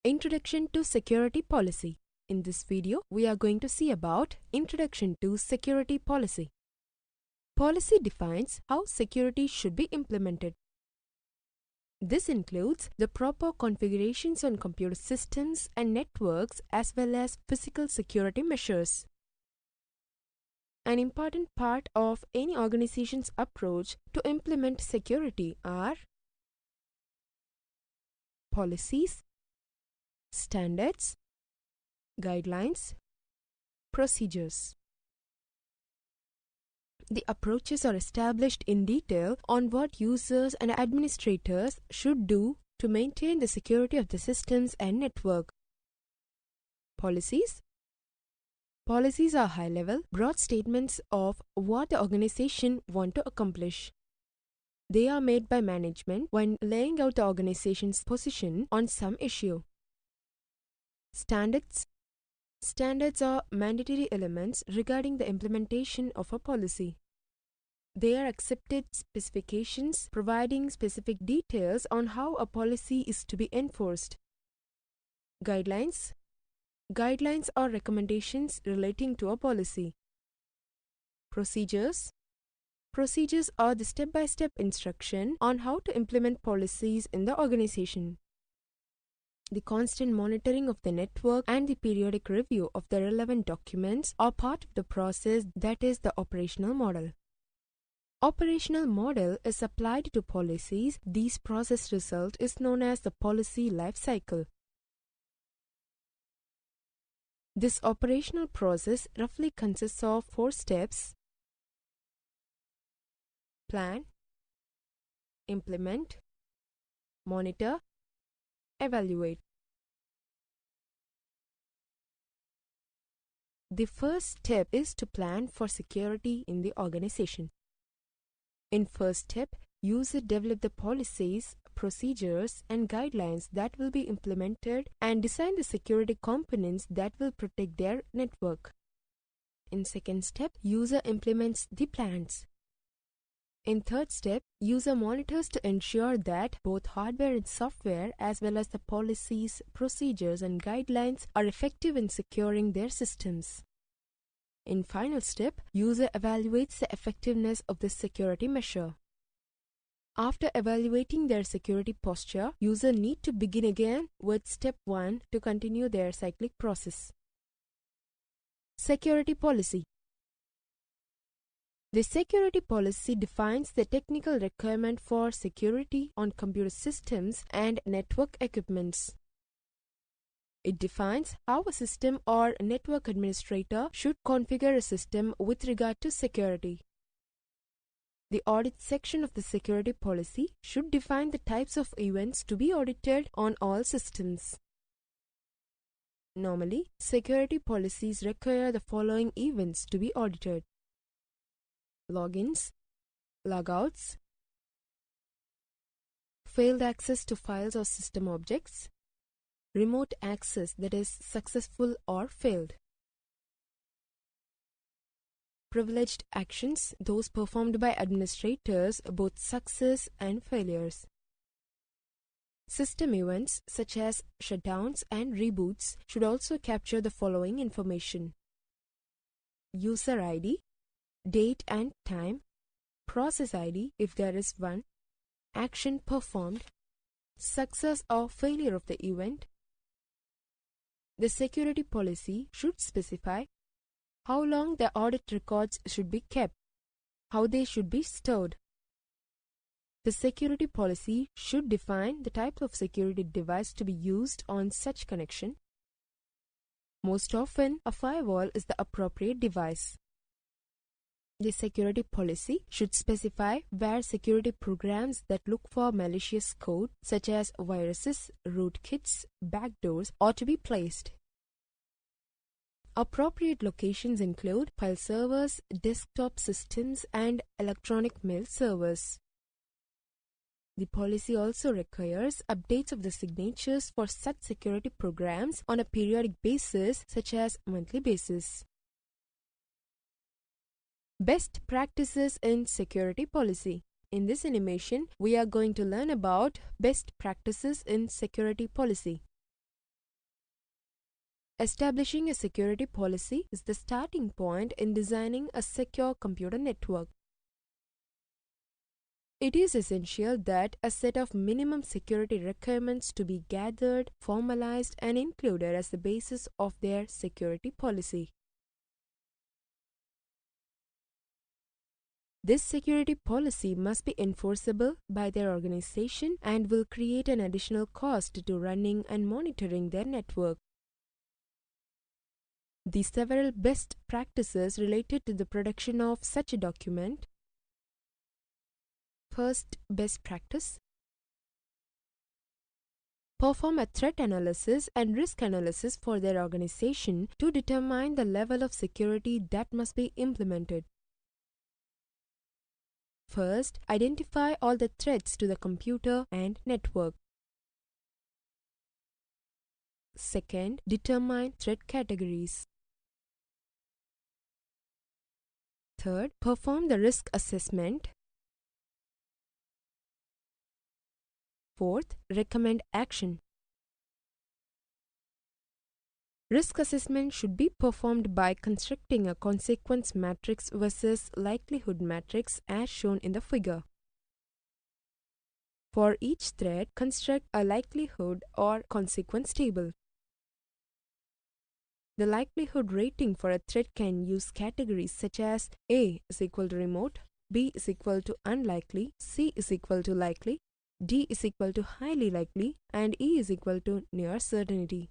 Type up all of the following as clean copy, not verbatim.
Introduction to Security Policy. In this video, we are going to see about Introduction to Security Policy. Policy defines how security should be implemented. This includes the proper configurations on computer systems and networks as well as physical security measures. An important part of any organization's approach to implement security are policies, standards, guidelines, procedures. The approaches are established in detail on what users and administrators should do to maintain the security of the systems and network. Policies. Policies are high-level, broad statements of what the organization wants to accomplish. They are made by management when laying out the organization's position on some issue. Standards. Standards are mandatory elements regarding the implementation of a policy. They are accepted specifications providing specific details on how a policy is to be enforced. Guidelines. Guidelines are recommendations relating to a policy. Procedures. Procedures are the step-by-step instruction on how to implement policies in the organization. The constant monitoring of the network and the periodic review of the relevant documents are part of the process that is the operational model. Operational model is applied to policies. This process result is known as the policy life cycle. This operational process roughly consists of 4 steps: plan, implement, monitor, evaluate. The first step is to plan for security in the organization. In first step, users develop the policies, procedures, and guidelines that will be implemented and design the security components that will protect their network. In second step, user implements the plans. In third step, user monitors to ensure that both hardware and software as well as the policies, procedures, and guidelines are effective in securing their systems. In final step, user evaluates the effectiveness of the security measure. After evaluating their security posture, user need to begin again with step 1 to continue their cyclic process. Security policy. The security policy defines the technical requirement for security on computer systems and network equipments. It defines how a system or network administrator should configure a system with regard to security. The audit section of the security policy should define the types of events to be audited on all systems. Normally, security policies require the following events to be audited: logins, logouts, failed access to files or system objects, remote access that is successful or failed, privileged actions, those performed by administrators, both success and failures. System events such as shutdowns and reboots should also capture the following information: user ID, date and time, process ID if there is one, action performed, success or failure of the event. The security policy should specify how long the audit records should be kept, how they should be stored. The security policy should define the type of security device to be used on such connection. Most often, a firewall is the appropriate device. The security policy should specify where security programs that look for malicious code, such as viruses, rootkits, backdoors, ought to be placed. Appropriate locations include file servers, desktop systems, and electronic mail servers. The policy also requires updates of the signatures for such security programs on a periodic basis, such as monthly basis. Best practices in security policy. In this animation, we are going to learn about best practices in security policy. Establishing a security policy is the starting point in designing a secure computer network. It is essential that a set of minimum security requirements to be gathered, formalized, and included as the basis of their security policy. This security policy must be enforceable by their organization and will create an additional cost to running and monitoring their network. The several best practices related to the production of such a document. First best practice: perform a threat analysis and risk analysis for their organization to determine the level of security that must be implemented. First, identify all the threats to the computer and network. Second, determine threat categories. Third, perform the risk assessment. Fourth, recommend action. Risk assessment should be performed by constructing a consequence matrix versus likelihood matrix as shown in the figure. For each threat, construct a likelihood or consequence table. The likelihood rating for a threat can use categories such as A is equal to remote, B is equal to unlikely, C is equal to likely, D is equal to highly likely, and E is equal to near certainty.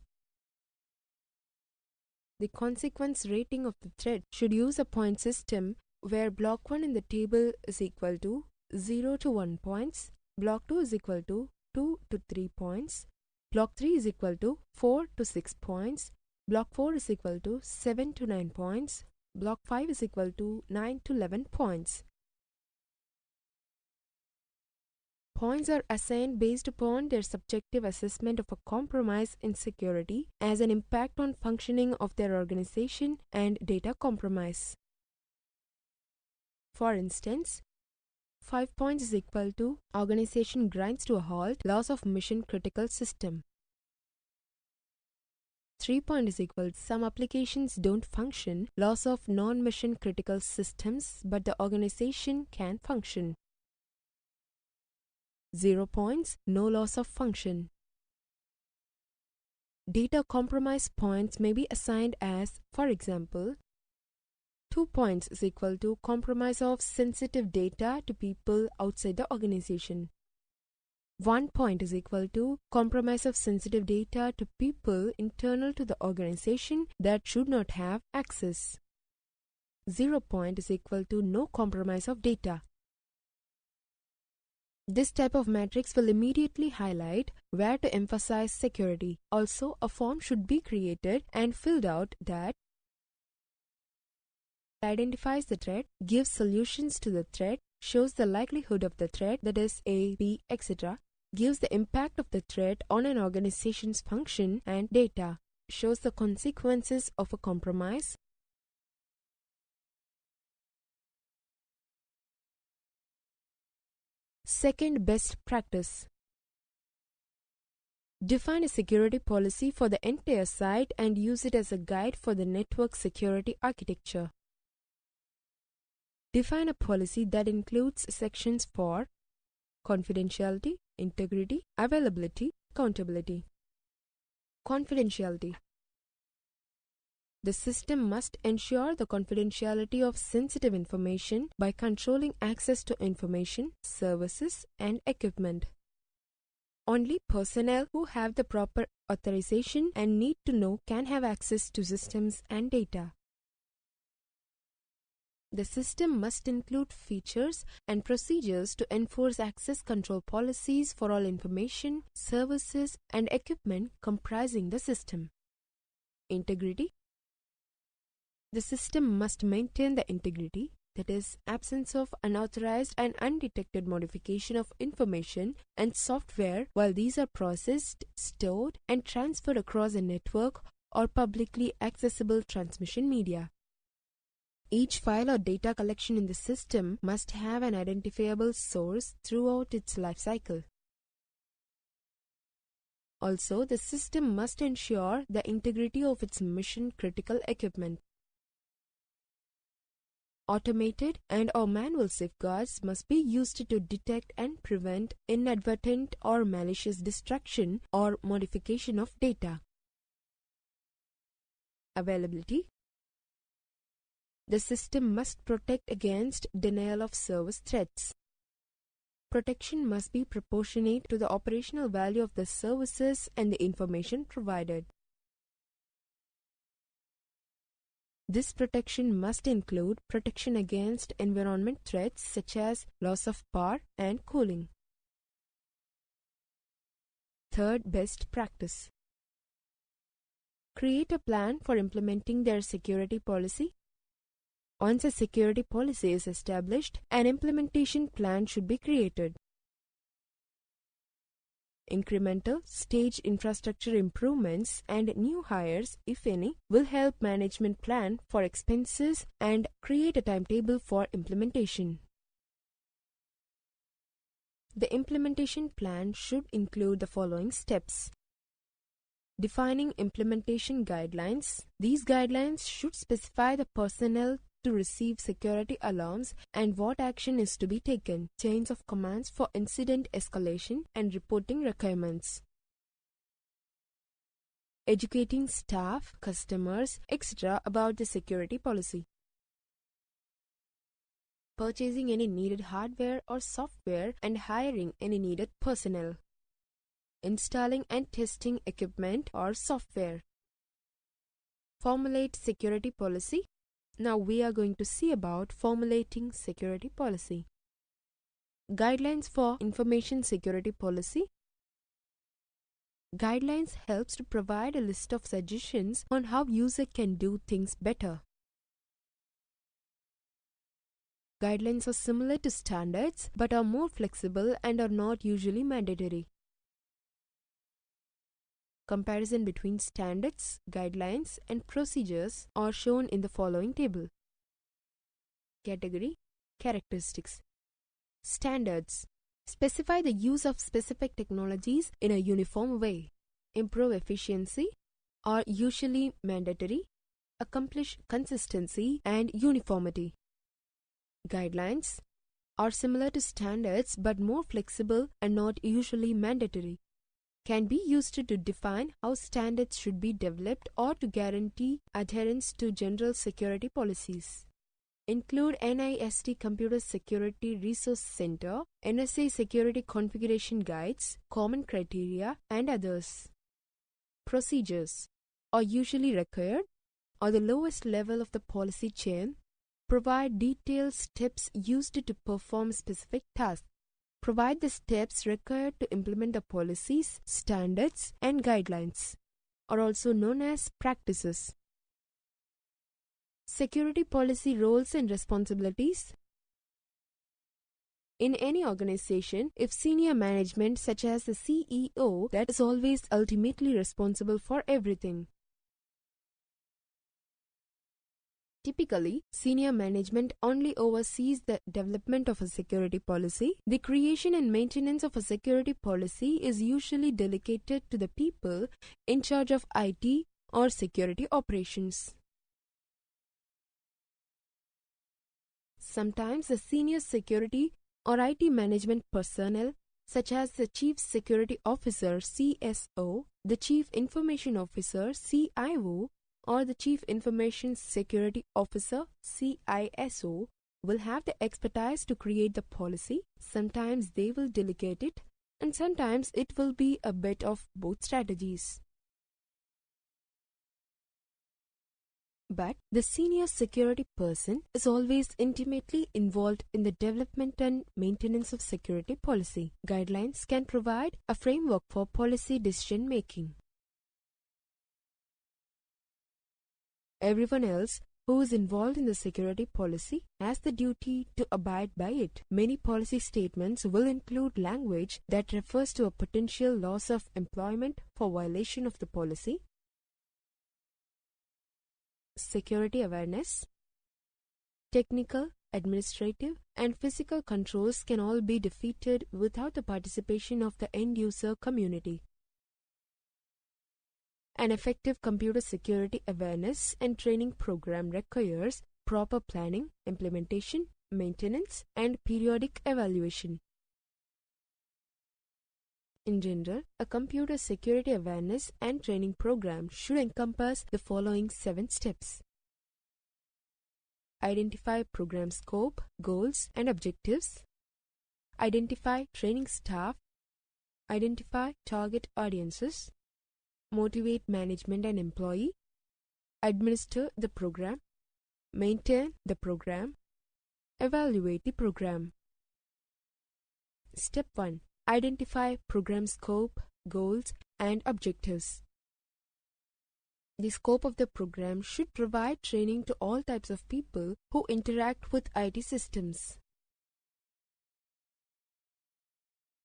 The consequence rating of the threat should use a point system where block 1 in the table is equal to 0 to 1 points, block 2 is equal to 2 to 3 points, block 3 is equal to 4 to 6 points, block 4 is equal to 7 to 9 points, block 5 is equal to 9 to 11 points. Points are assigned based upon their subjective assessment of a compromise in security as an impact on functioning of their organization and data compromise. For instance, 5 points is equal to organization grinds to a halt, loss of mission critical system. 3 point is equal to some applications don't function, loss of non-mission critical systems, but the organization can function. 0 points, no loss of function. Data compromise points may be assigned as, for example, 2 points is equal to compromise of sensitive data to people outside the organization. 1 point is equal to compromise of sensitive data to people internal to the organization that should not have access. 0 point is equal to no compromise of data. This type of matrix will immediately highlight where to emphasize security. Also, a form should be created and filled out that identifies the threat, gives solutions to the threat, shows the likelihood of the threat, that is A, B, etc., gives the impact of the threat on an organization's function and data, shows the consequences of a compromise, Second best practice: define a security policy for the entire site and use it as a guide for the network security architecture. Define a policy that includes sections for confidentiality, integrity, availability, accountability. Confidentiality: the system must ensure the confidentiality of sensitive information by controlling access to information, services, and equipment. Only personnel who have the proper authorization and need to know can have access to systems and data. The system must include features and procedures to enforce access control policies for all information, services, and equipment comprising the system. Integrity: the system must maintain the integrity, that is, absence of unauthorized and undetected modification of information and software while these are processed, stored, and transferred across a network or publicly accessible transmission media. Each file or data collection in the system must have an identifiable source throughout its life cycle. Also, the system must ensure the integrity of its mission-critical equipment. Automated and/or manual safeguards must be used to detect and prevent inadvertent or malicious destruction or modification of data. Availability. The system must protect against denial of service threats. Protection must be proportionate to the operational value of the services and the information provided. This protection must include protection against environment threats such as loss of power and cooling. Third best practice. Create a plan for implementing their security policy. Once a security policy is established, an implementation plan should be created. Incremental stage infrastructure improvements and new hires, if any, will help management plan for expenses and create a timetable for implementation. The implementation plan should include the following steps. Defining implementation guidelines. These guidelines should specify the personnel to receive security alarms and what action is to be taken. Chains of commands for incident escalation and reporting requirements. Educating staff, customers, etc. about the security policy. Purchasing any needed hardware or software and hiring any needed personnel. Installing and testing equipment or software. Formulate security policy. Now we are going to see about formulating security policy. Guidelines for information security policy. Guidelines helps to provide a list of suggestions on how user can do things better. Guidelines are similar to standards but are more flexible and are not usually mandatory. Comparison between standards, guidelines, and procedures are shown in the following table. Category, characteristics. Standards. Specify the use of specific technologies in a uniform way. Improve efficiency, are usually mandatory. Accomplish consistency and uniformity. Guidelines are similar to standards but more flexible and not usually mandatory. Can be used to define how standards should be developed or to guarantee adherence to general security policies. Include NIST Computer Security Resource Center, NSA Security Configuration Guides, Common Criteria, and others. Procedures are usually required or the lowest level of the policy chain. Provide detailed steps used to perform specific tasks. Provide the steps required to implement the policies, standards, and guidelines, are also known as practices. Security policy roles and responsibilities. In any organization, if senior management such as the CEO that is always ultimately responsible for everything. Typically, senior management only oversees the development of a security policy. The creation and maintenance of a security policy is usually delegated to the people in charge of IT or security operations. Sometimes the senior security or IT management personnel, such as the Chief Security Officer (CSO), the Chief Information Officer (CIO), or the Chief Information Security Officer (CISO), will have the expertise to create the policy. Sometimes they will delegate it, and sometimes it will be a bit of both strategies. But the senior security person is always intimately involved in the development and maintenance of security policy. Guidelines can provide a framework for policy decision making. Everyone else who is involved in the security policy has the duty to abide by it. Many policy statements will include language that refers to a potential loss of employment for violation of the policy. Security awareness. Technical, administrative, and physical controls can all be defeated without the participation of the end-user community. An effective computer security awareness and training program requires proper planning, implementation, maintenance, and periodic evaluation. In general, a computer security awareness and training program should encompass the following 7 steps. Identify program scope, goals, and objectives. Identify training staff. Identify target audiences. Motivate management and employee. Administer the program. Maintain the program. Evaluate the program. Step 1. Identify program scope, goals, and objectives. The scope of the program should provide training to all types of people who interact with IT systems.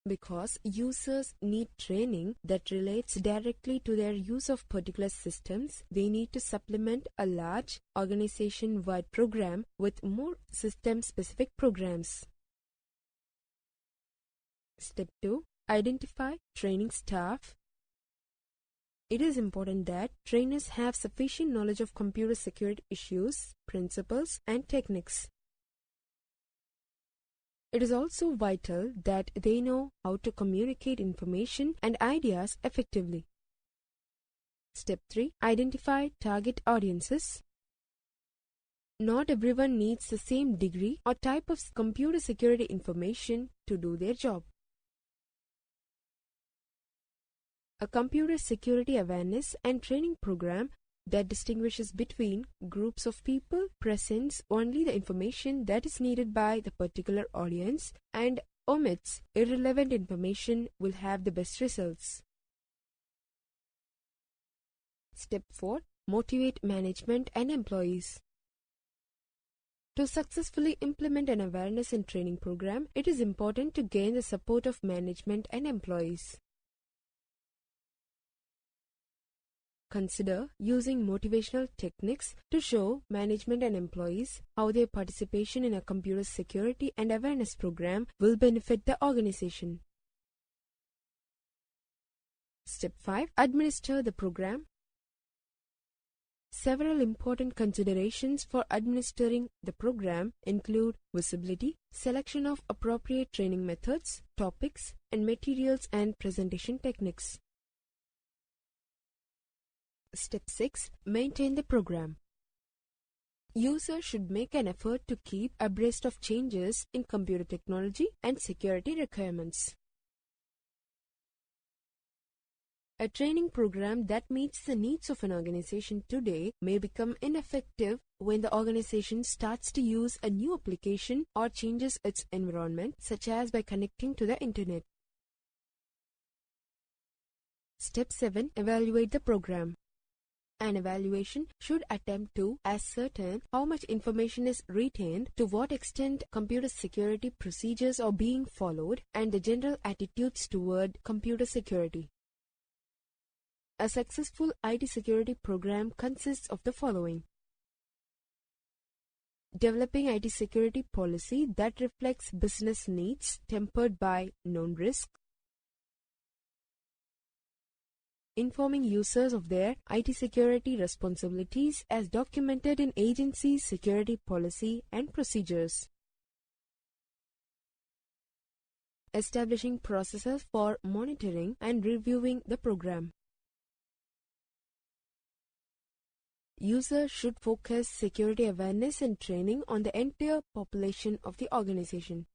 Because users need training that relates directly to their use of particular systems, they need to supplement a large organization-wide program with more system-specific programs. Step 2. Identify training staff. It is important that trainers have sufficient knowledge of computer security issues, principles, and techniques. It is also vital that they know how to communicate information and ideas effectively. Step 3. Identify target audiences. Not everyone needs the same degree or type of computer security information to do their job. A computer security awareness and training program that distinguishes between groups of people presents only the information that is needed by the particular audience and omits irrelevant information will have the best results. Step 4. Motivate management and employees. To successfully implement an awareness and training program, it is important to gain the support of management and employees. Consider using motivational techniques to show management and employees how their participation in a computer security and awareness program will benefit the organization. Step 5. Administer the program. Several important considerations for administering the program include visibility, selection of appropriate training methods, topics, and materials and presentation techniques. Step 6. Maintain the program. Users should make an effort to keep abreast of changes in computer technology and security requirements. A training program that meets the needs of an organization today may become ineffective when the organization starts to use a new application or changes its environment, such as by connecting to the internet. Step 7. Evaluate the program. An evaluation should attempt to ascertain how much information is retained, to what extent computer security procedures are being followed, and the general attitudes toward computer security. A successful IT security program consists of the following: developing IT security policy that reflects business needs tempered by known risks, informing users of their IT security responsibilities as documented in agency security policy and procedures, establishing processes for monitoring and reviewing the program. Users should focus security awareness and training on the entire population of the organization.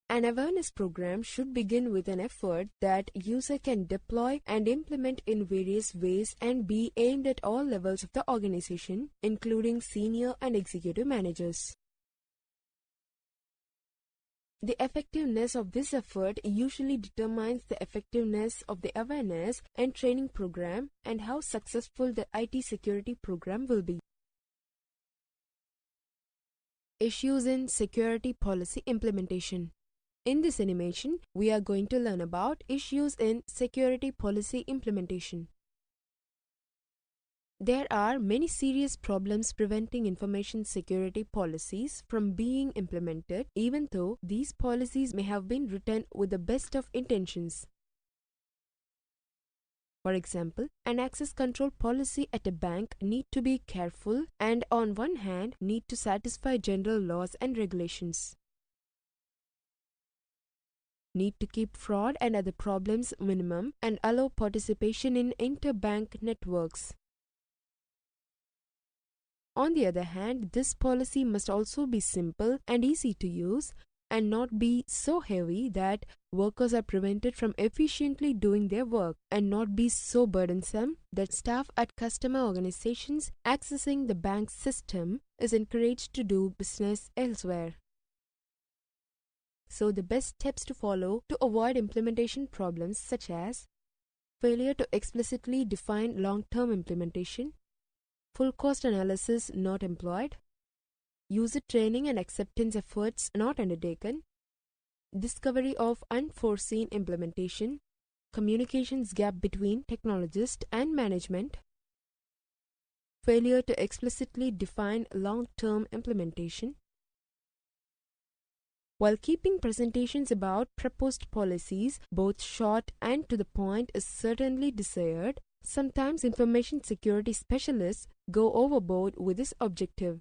An awareness program should begin with an effort that user can deploy and implement in various ways and be aimed at all levels of the organization, including senior and executive managers. The effectiveness of this effort usually determines the effectiveness of the awareness and training program and how successful the IT security program will be. Issues in security policy implementation. In this animation, we are going to learn about issues in security policy implementation. There are many serious problems preventing information security policies from being implemented, even though these policies may have been written with the best of intentions. For example, an access control policy at a bank need to be careful and on one hand need to satisfy general laws and regulations. Need to keep fraud and other problems minimum and allow participation in interbank networks. On the other hand, this policy must also be simple and easy to use and not be so heavy that workers are prevented from efficiently doing their work, and not be so burdensome that staff at customer organizations accessing the bank's system is encouraged to do business elsewhere. So the best steps to follow to avoid implementation problems such as failure to explicitly define long-term implementation, full cost analysis not employed, user training and acceptance efforts not undertaken, discovery of unforeseen implementation, communications gap between technologist and management, failure to explicitly define long-term implementation. While keeping presentations about proposed policies both short and to the point is certainly desired, sometimes information security specialists go overboard with this objective.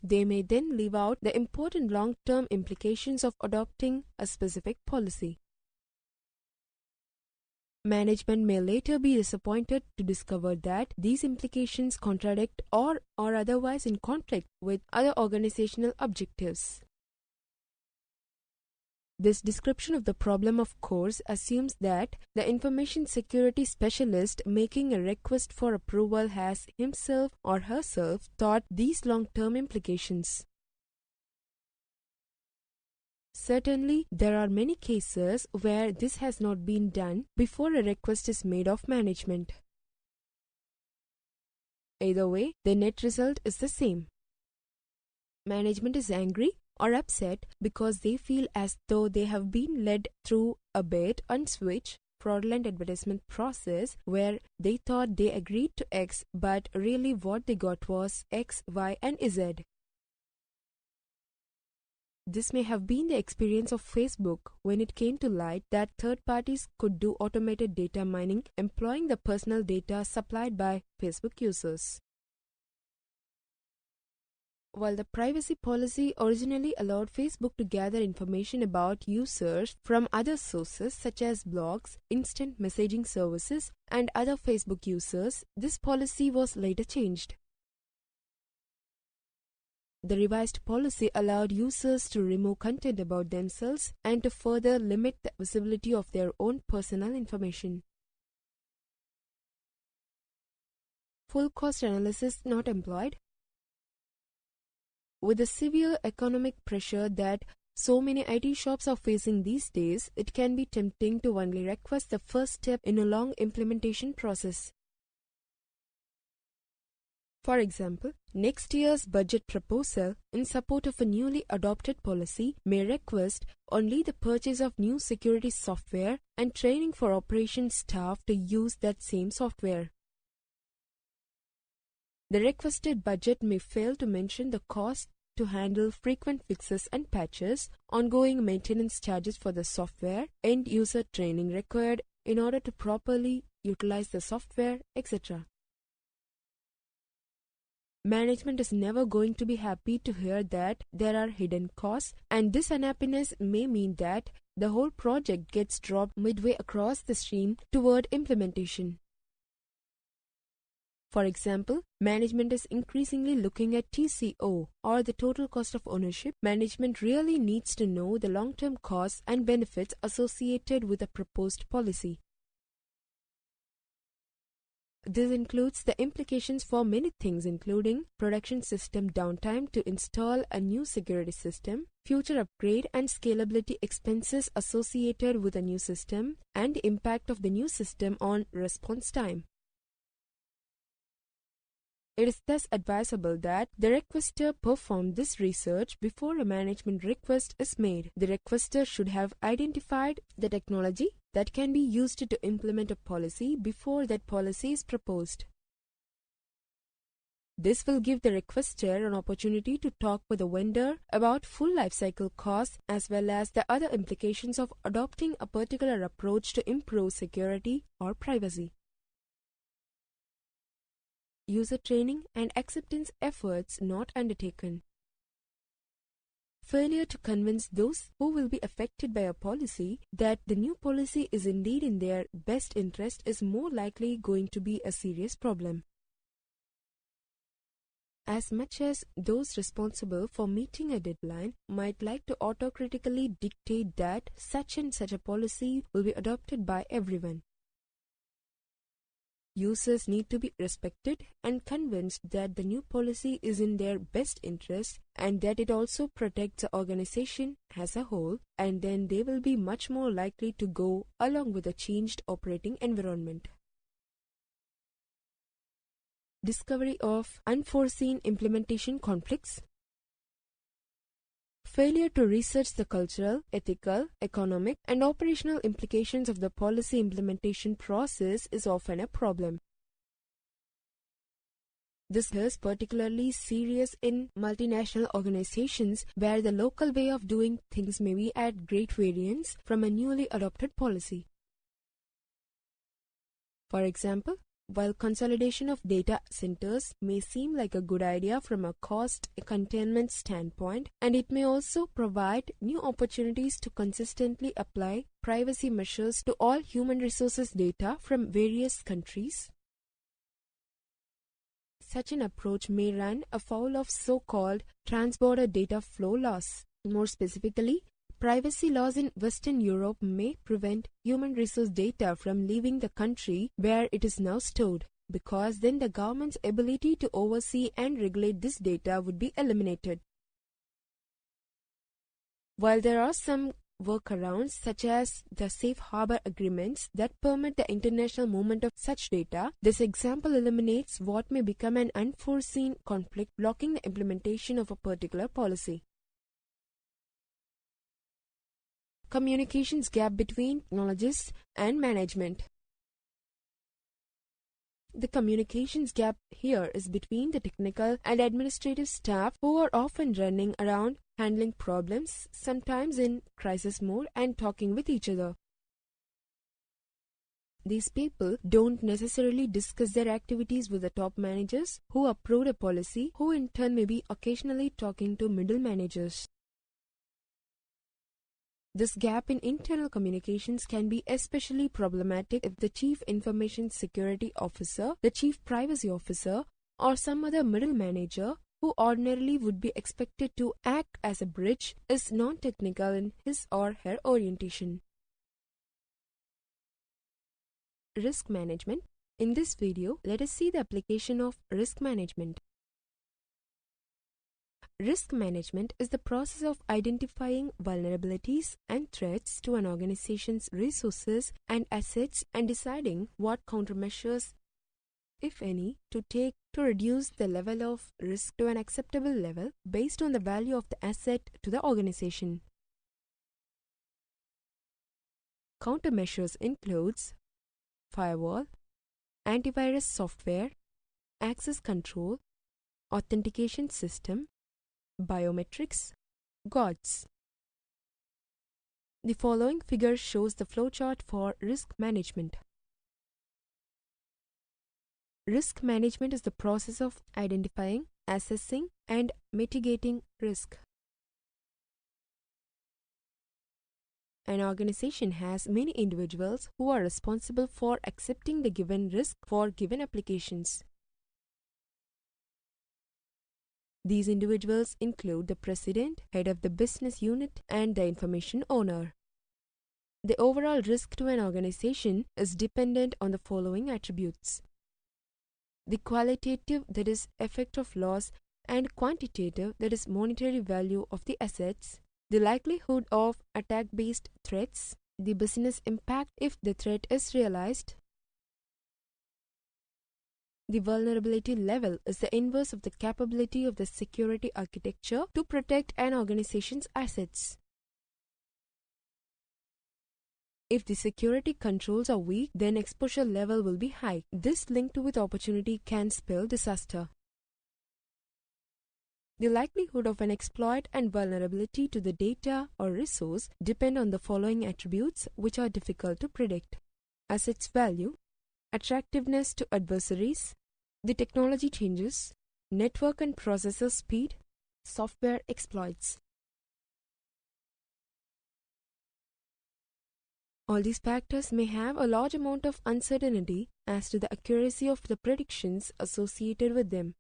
They may then leave out the important long-term implications of adopting a specific policy. Management may later be disappointed to discover that these implications contradict or are otherwise in conflict with other organizational objectives. This description of the problem, of course, assumes that the information security specialist making a request for approval has himself or herself thought these long-term implications. Certainly, there are many cases where this has not been done before a request is made of management. Either way, the net result is the same. Management is angry or upset because they feel as though they have been led through a bait and switch fraudulent advertisement process where they thought they agreed to X, but really what they got was X, Y, and Z. This may have been the experience of Facebook when it came to light that third parties could do automated data mining employing the personal data supplied by Facebook users. While the privacy policy originally allowed Facebook to gather information about users from other sources such as blogs, instant messaging services, and other Facebook users, this policy was later changed. The revised policy allowed users to remove content about themselves and to further limit the visibility of their own personal information. Full cost analysis not employed. With the severe economic pressure that so many IT shops are facing these days, it can be tempting to only request the first step in a long implementation process. For example, next year's budget proposal in support of a newly adopted policy may request only the purchase of new security software and training for operations staff to use that same software. The requested budget may fail to mention the cost to handle frequent fixes and patches, ongoing maintenance charges for the software, end-user training required in order to properly utilize the software, etc. Management is never going to be happy to hear that there are hidden costs, and this unhappiness may mean that the whole project gets dropped midway across the stream toward implementation. For example, management is increasingly looking at TCO, or the total cost of ownership. Management really needs to know the long-term costs and benefits associated with a proposed policy. This includes the implications for many things, including production system downtime to install a new security system, future upgrade and scalability expenses associated with a new system, and the impact of the new system on response time. It is thus advisable that the requester perform this research before a management request is made. The requester should have identified the technology that can be used to implement a policy before that policy is proposed. This will give the requester an opportunity to talk with the vendor about full lifecycle costs as well as the other implications of adopting a particular approach to improve security or privacy. User training and acceptance efforts not undertaken. Failure to convince those who will be affected by a policy that the new policy is indeed in their best interest is more likely going to be a serious problem. As much as those responsible for meeting a deadline might like to autocritically dictate that such and such a policy will be adopted by everyone, users need to be respected and convinced that the new policy is in their best interest and that it also protects the organization as a whole, and then they will be much more likely to go along with a changed operating environment. Discovery of unforeseen implementation conflicts. Failure to research the cultural, ethical, economic, and operational implications of the policy implementation process is often a problem. This is particularly serious in multinational organizations where the local way of doing things may be at great variance from a newly adopted policy. For example, while consolidation of data centers may seem like a good idea from a cost containment standpoint, and it may also provide new opportunities to consistently apply privacy measures to all human resources data from various countries, such an approach may run afoul of so-called transborder data flow laws. More specifically, privacy laws in Western Europe may prevent human resource data from leaving the country where it is now stored, because then the government's ability to oversee and regulate this data would be eliminated. While there are some workarounds such as the safe harbor agreements that permit the international movement of such data, this example eliminates what may become an unforeseen conflict blocking the implementation of a particular policy. Communications gap between technologists and management. The communications gap here is between the technical and administrative staff who are often running around handling problems, sometimes in crisis mode, and talking with each other. These people don't necessarily discuss their activities with the top managers who approved a policy, who in turn may be occasionally talking to middle managers. This gap in internal communications can be especially problematic if the Chief Information Security Officer, the Chief Privacy Officer, or some other middle manager who ordinarily would be expected to act as a bridge is non-technical in his or her orientation. Risk management. In this video, let us see the application of risk management. Risk management is the process of identifying vulnerabilities and threats to an organization's resources and assets and deciding what countermeasures, if any, to take to reduce the level of risk to an acceptable level based on the value of the asset to the organization. Countermeasures includes firewall, antivirus software, access control, authentication system, biometrics, GOTS. The following figure shows the flowchart for risk management. Risk management is the process of identifying, assessing, and mitigating risk. An organization has many individuals who are responsible for accepting the given risk for given applications. These individuals include the president, head of the business unit, and the information owner. The overall risk to an organization is dependent on the following attributes: the qualitative, that is, effect of loss, and quantitative, that is, monetary value of the assets, the likelihood of attack-based threats, the business impact if the threat is realized. The vulnerability level is the inverse of the capability of the security architecture to protect an organization's assets. If the security controls are weak, then exposure level will be high. This linked with opportunity can spell disaster. The likelihood of an exploit and vulnerability to the data or resource depend on the following attributes, which are difficult to predict: assets value, attractiveness to adversaries, the technology changes, network and processor speed, software exploits. All these factors may have a large amount of uncertainty as to the accuracy of the predictions associated with them.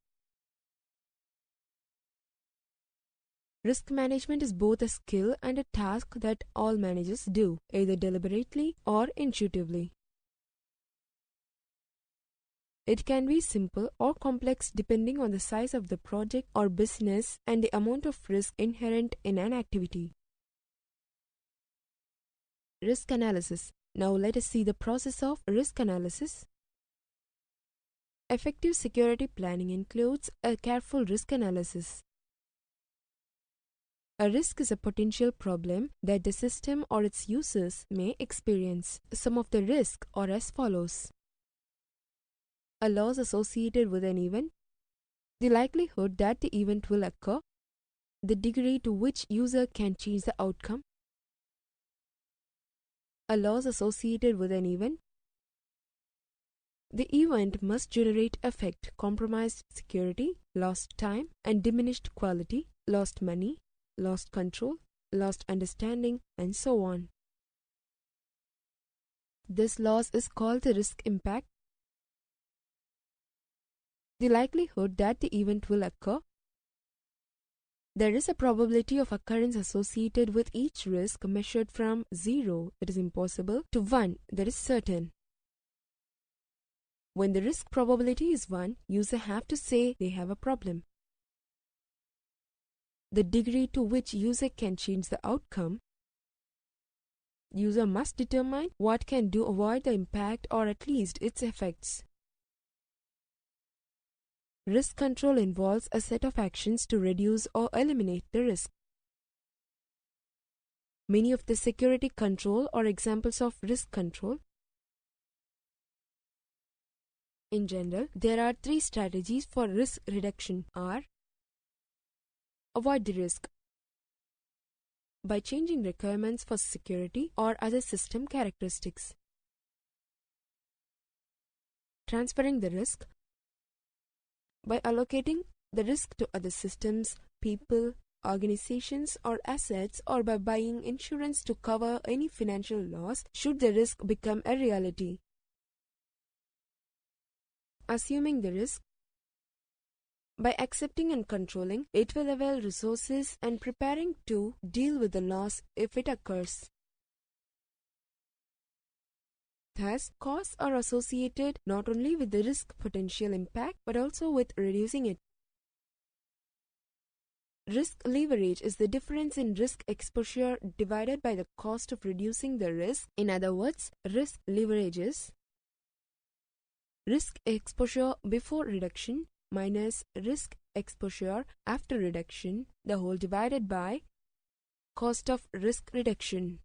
Risk management is both a skill and a task that all managers do, either deliberately or intuitively. It can be simple or complex depending on the size of the project or business and the amount of risk inherent in an activity. Risk analysis. Now let us see the process of risk analysis. Effective security planning includes a careful risk analysis. A risk is a potential problem that the system or its users may experience. Some of the risks are as follows: a loss associated with an event, the likelihood that the event will occur, the degree to which user can change the outcome. A loss associated with an event. The event must generate effect, compromised security, lost time and diminished quality, lost money, lost control, lost understanding, and so on. This loss is called the risk impact. The likelihood that the event will occur. There is a probability of occurrence associated with each risk measured from 0, that is impossible, to 1, that is certain. When the risk probability is 1, users have to say they have a problem. The degree to which user can change the outcome. User must determine what can do avoid the impact or at least its effects. Risk control involves a set of actions to reduce or eliminate the risk. Many of the security control are examples of risk control. In general, there are 3 strategies for risk reduction are: avoid the risk by changing requirements for security or other system characteristics. Transferring the risk by allocating the risk to other systems, people, organizations, or assets, or by buying insurance to cover any financial loss should the risk become a reality. Assuming the risk by accepting and controlling it will avail resources and preparing to deal with the loss if it occurs. Thus, costs are associated not only with the risk potential impact but also with reducing it. Risk leverage is the difference in risk exposure divided by the cost of reducing the risk. In other words, risk leverage is risk exposure before reduction minus risk exposure after reduction, the whole divided by cost of risk reduction.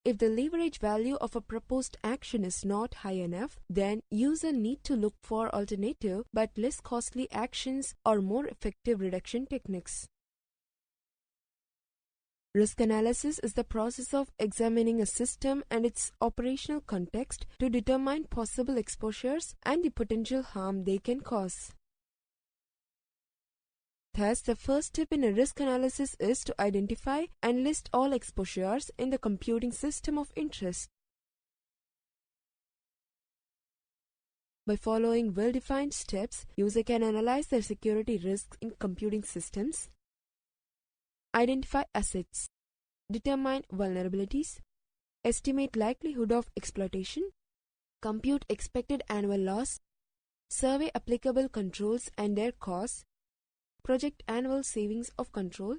If the leverage value of a proposed action is not high enough, then user need to look for alternative but less costly actions or more effective reduction techniques. Risk analysis is the process of examining a system and its operational context to determine possible exposures and the potential harm they can cause. Thus, the first step in a risk analysis is to identify and list all exposures in the computing system of interest. By following well-defined steps, user can analyze their security risks in computing systems, identify assets, determine vulnerabilities, estimate likelihood of exploitation, compute expected annual loss, survey applicable controls and their costs, project annual savings of control.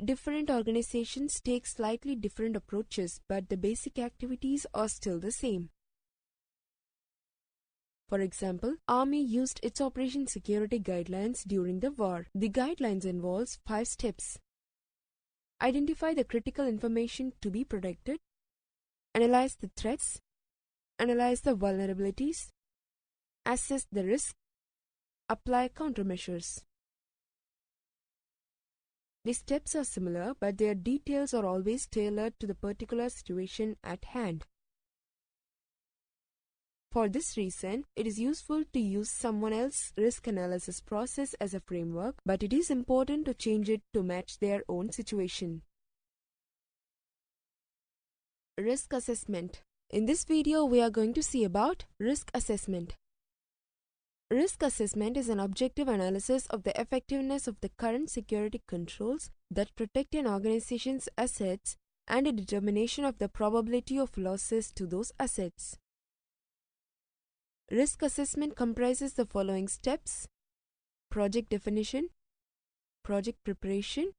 Different organizations take slightly different approaches, but the basic activities are still the same. For example, Army used its Operation Security Guidelines during the war. The guidelines involves 5 steps. Identify the critical information to be protected, analyze the threats, analyze the vulnerabilities, assess the risk, Apply countermeasures. The steps are similar, but their details are always tailored to the particular situation at hand. For this reason, it is useful to use someone else's risk analysis process as a framework, but it is important to change it to match their own situation. Risk assessment. In this video, we are going to see about risk assessment. Risk assessment is an objective analysis of the effectiveness of the current security controls that protect an organization's assets and a determination of the probability of losses to those assets. Risk assessment comprises the following steps: project definition, project preparation,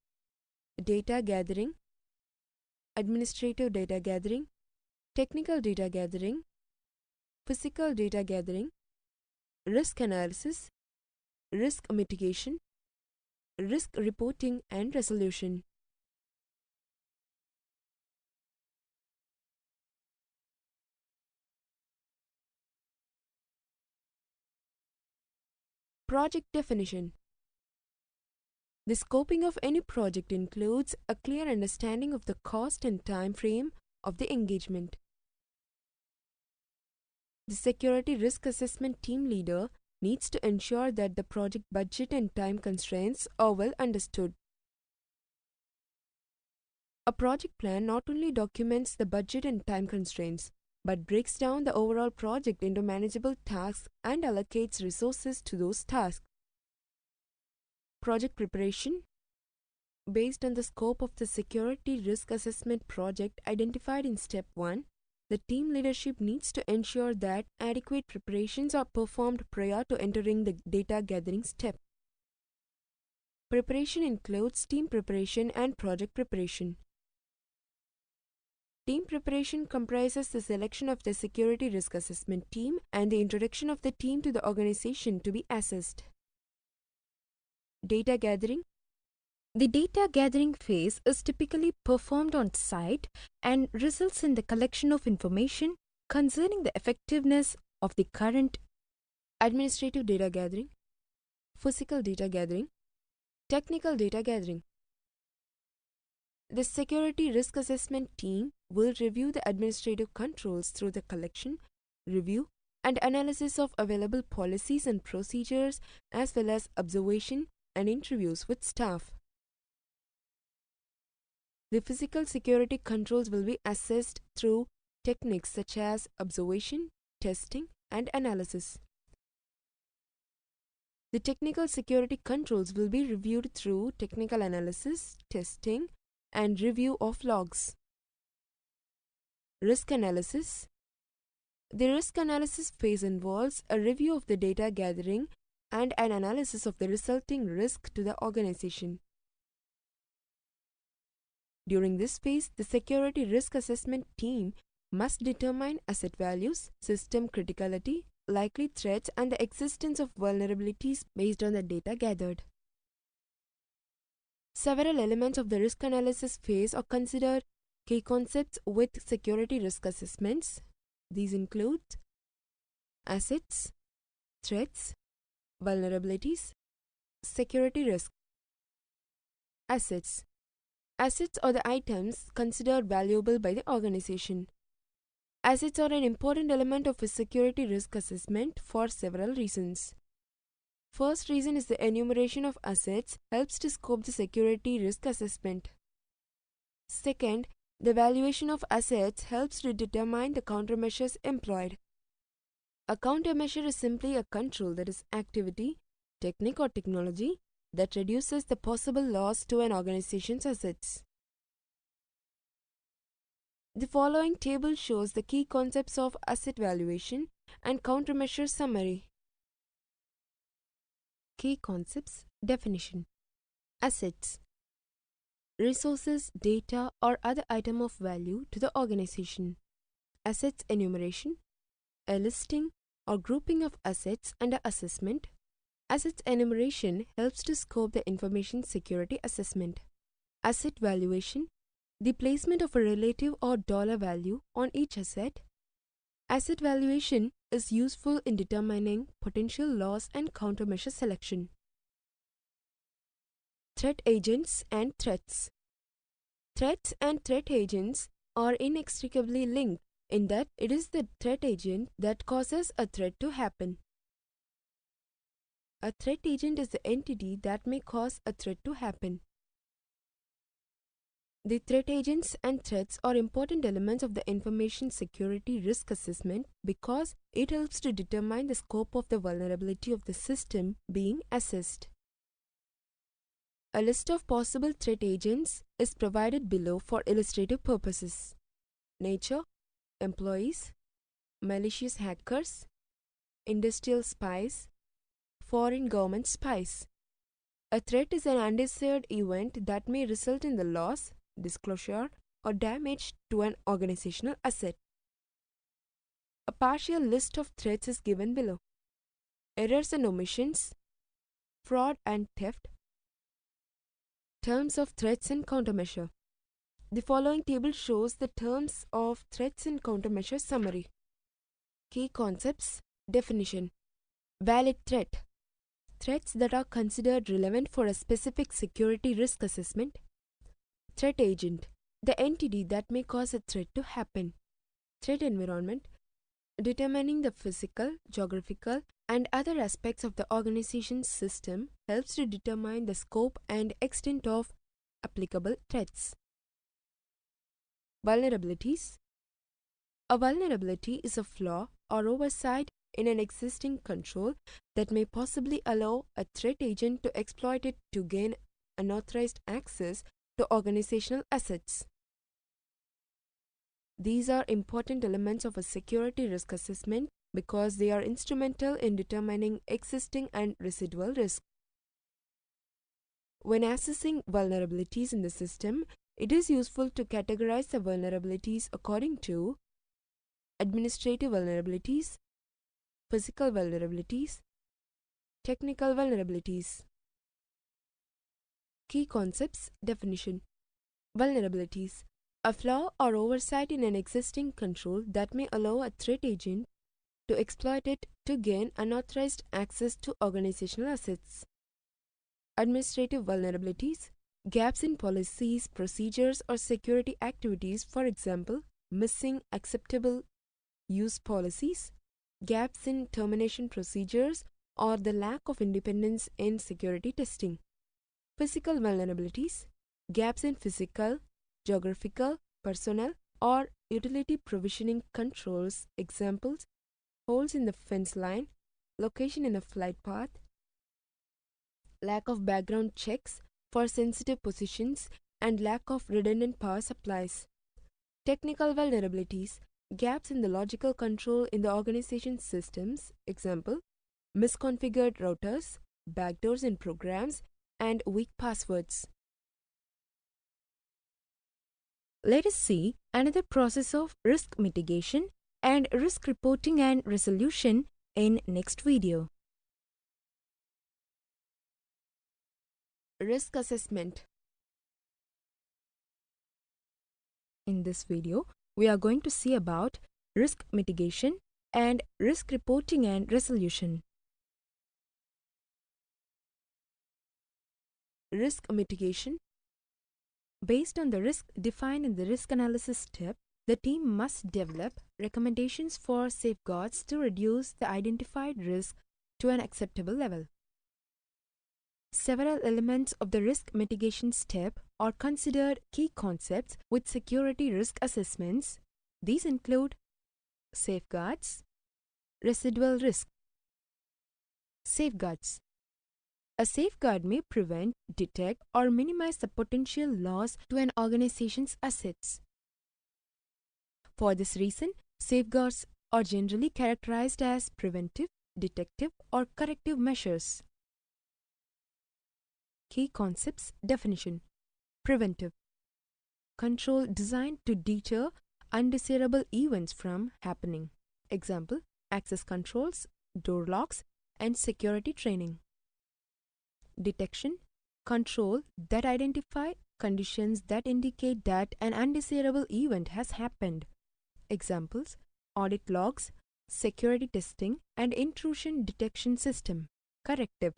data gathering, administrative data gathering, technical data gathering, physical data gathering, risk analysis, risk mitigation, risk reporting and resolution. Project definition. The scoping of any project includes a clear understanding of the cost and time frame of the engagement. The security risk assessment team leader needs to ensure that the project budget and time constraints are well understood. A project plan not only documents the budget and time constraints, but breaks down the overall project into manageable tasks and allocates resources to those tasks. Project preparation. Based on the scope of the security risk assessment project identified in Step 1, the team leadership needs to ensure that adequate preparations are performed prior to entering the data gathering step. Preparation includes team preparation and project preparation. Team preparation comprises the selection of the security risk assessment team and the introduction of the team to the organization to be assessed. Data gathering. The data gathering phase is typically performed on site and results in the collection of information concerning the effectiveness of the current administrative data gathering, physical data gathering, technical data gathering. The security risk assessment team will review the administrative controls through the collection, review, and analysis of available policies and procedures, as well as observation and interviews with staff. The physical security controls will be assessed through techniques such as observation, testing, and analysis. The technical security controls will be reviewed through technical analysis, testing, and review of logs. Risk analysis. The risk analysis phase involves a review of the data gathering and an analysis of the resulting risk to the organization. During this phase, the security risk assessment team must determine asset values, system criticality, likely threats, and the existence of vulnerabilities based on the data gathered. Several elements of the risk analysis phase are considered key concepts with security risk assessments. These include assets, threats, vulnerabilities, security risk. Assets. Assets are the items considered valuable by the organization. Assets are an important element of a security risk assessment for several reasons. First reason is the enumeration of assets helps to scope the security risk assessment. Second, the valuation of assets helps to determine the countermeasures employed. A countermeasure is simply a control, that is activity, technique or technology, that reduces the possible loss to an organization's assets. The following table shows the key concepts of asset valuation and countermeasure summary. Key concepts. Definition. Assets. Resources, data, or other item of value to the organization. Assets enumeration. A listing or grouping of assets under assessment. Assets enumeration helps to scope the information security assessment. Asset valuation. The placement of a relative or dollar value on each asset. Asset valuation is useful in determining potential loss and countermeasure selection. Threat agents and threats. Threats and threat agents are inextricably linked in that it is the threat agent that causes a threat to happen. A threat agent is the entity that may cause a threat to happen. The threat agents and threats are important elements of the information security risk assessment because it helps to determine the scope of the vulnerability of the system being assessed. A list of possible threat agents is provided below for illustrative purposes. Nature, employees, malicious hackers, industrial spies, foreign government spies. A threat is an undesired event that may result in the loss, disclosure, or damage to an organizational asset. A partial list of threats is given below. Errors and omissions, fraud and theft. Terms of threats and countermeasure. The following table shows the terms of threats and countermeasure summary. Key concepts, definition. Valid threat. Threats that are considered relevant for a specific security risk assessment. Threat agent. The entity that may cause a threat to happen. Threat environment. Determining the physical, geographical, and other aspects of the organization's system helps to determine the scope and extent of applicable threats. Vulnerabilities. A vulnerability is a flaw or oversight in an existing control that may possibly allow a threat agent to exploit it to gain unauthorized access to organizational assets. These are important elements of a security risk assessment because they are instrumental in determining existing and residual risk. When assessing vulnerabilities in the system, it is useful to categorize the vulnerabilities according to administrative vulnerabilities, physical vulnerabilities, technical vulnerabilities. Key concepts, definition. Vulnerabilities. A flaw or oversight in an existing control that may allow a threat agent to exploit it to gain unauthorized access to organizational assets. Administrative vulnerabilities. Gaps in policies, procedures, or security activities, for example, missing acceptable use policies, gaps in termination procedures, or the lack of independence in security testing. Physical vulnerabilities. Gaps in physical, geographical, personnel, or utility provisioning controls, examples, holes in the fence line, location in a flight path, lack of background checks for sensitive positions, and lack of redundant power supplies. Technical vulnerabilities. Gaps in the logical control in the organization's systems, example, misconfigured routers, backdoors in programs, and weak passwords. Let us see another process of risk mitigation and risk reporting and resolution in next video. Risk assessment. In this video, we are going to see about risk mitigation and risk reporting and resolution. Risk mitigation. Based on the risk defined in the risk analysis step, the team must develop recommendations for safeguards to reduce the identified risk to an acceptable level. Several elements of the risk mitigation step are considered key concepts with security risk assessments. These include safeguards, residual risk. Safeguards. A safeguard may prevent, detect, or minimize the potential loss to an organization's assets. For this reason, safeguards are generally characterized as preventive, detective, or corrective measures. Key concepts, definition. Preventive. Control designed to deter undesirable events from happening. Example, access controls, door locks, and security training. Detection. Control that identify conditions that indicate that an undesirable event has happened. Examples, audit logs, security testing and intrusion detection system. Corrective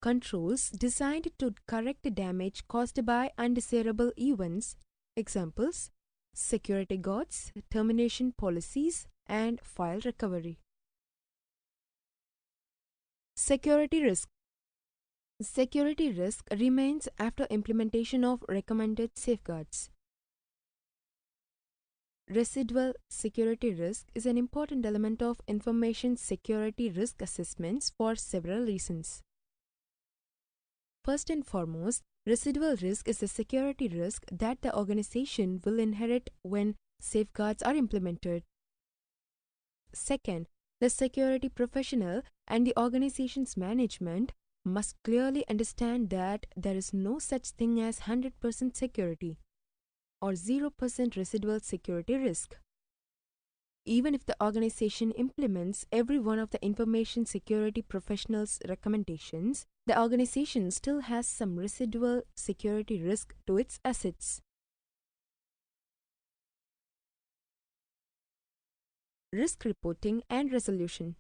controls designed to correct damage caused by undesirable events. Examples: security guards, termination policies, and file recovery. Security risk. Security risk remains after implementation of recommended safeguards. Residual security risk is an important element of information security risk assessments for several reasons. First and foremost, residual risk is a security risk that the organization will inherit when safeguards are implemented. Second, the security professional and the organization's management must clearly understand that there is no such thing as 100% security or 0% residual security risk. Even if the organization implements every one of the information security professionals' recommendations, the organization still has some residual security risk to its assets. Risk reporting and resolution.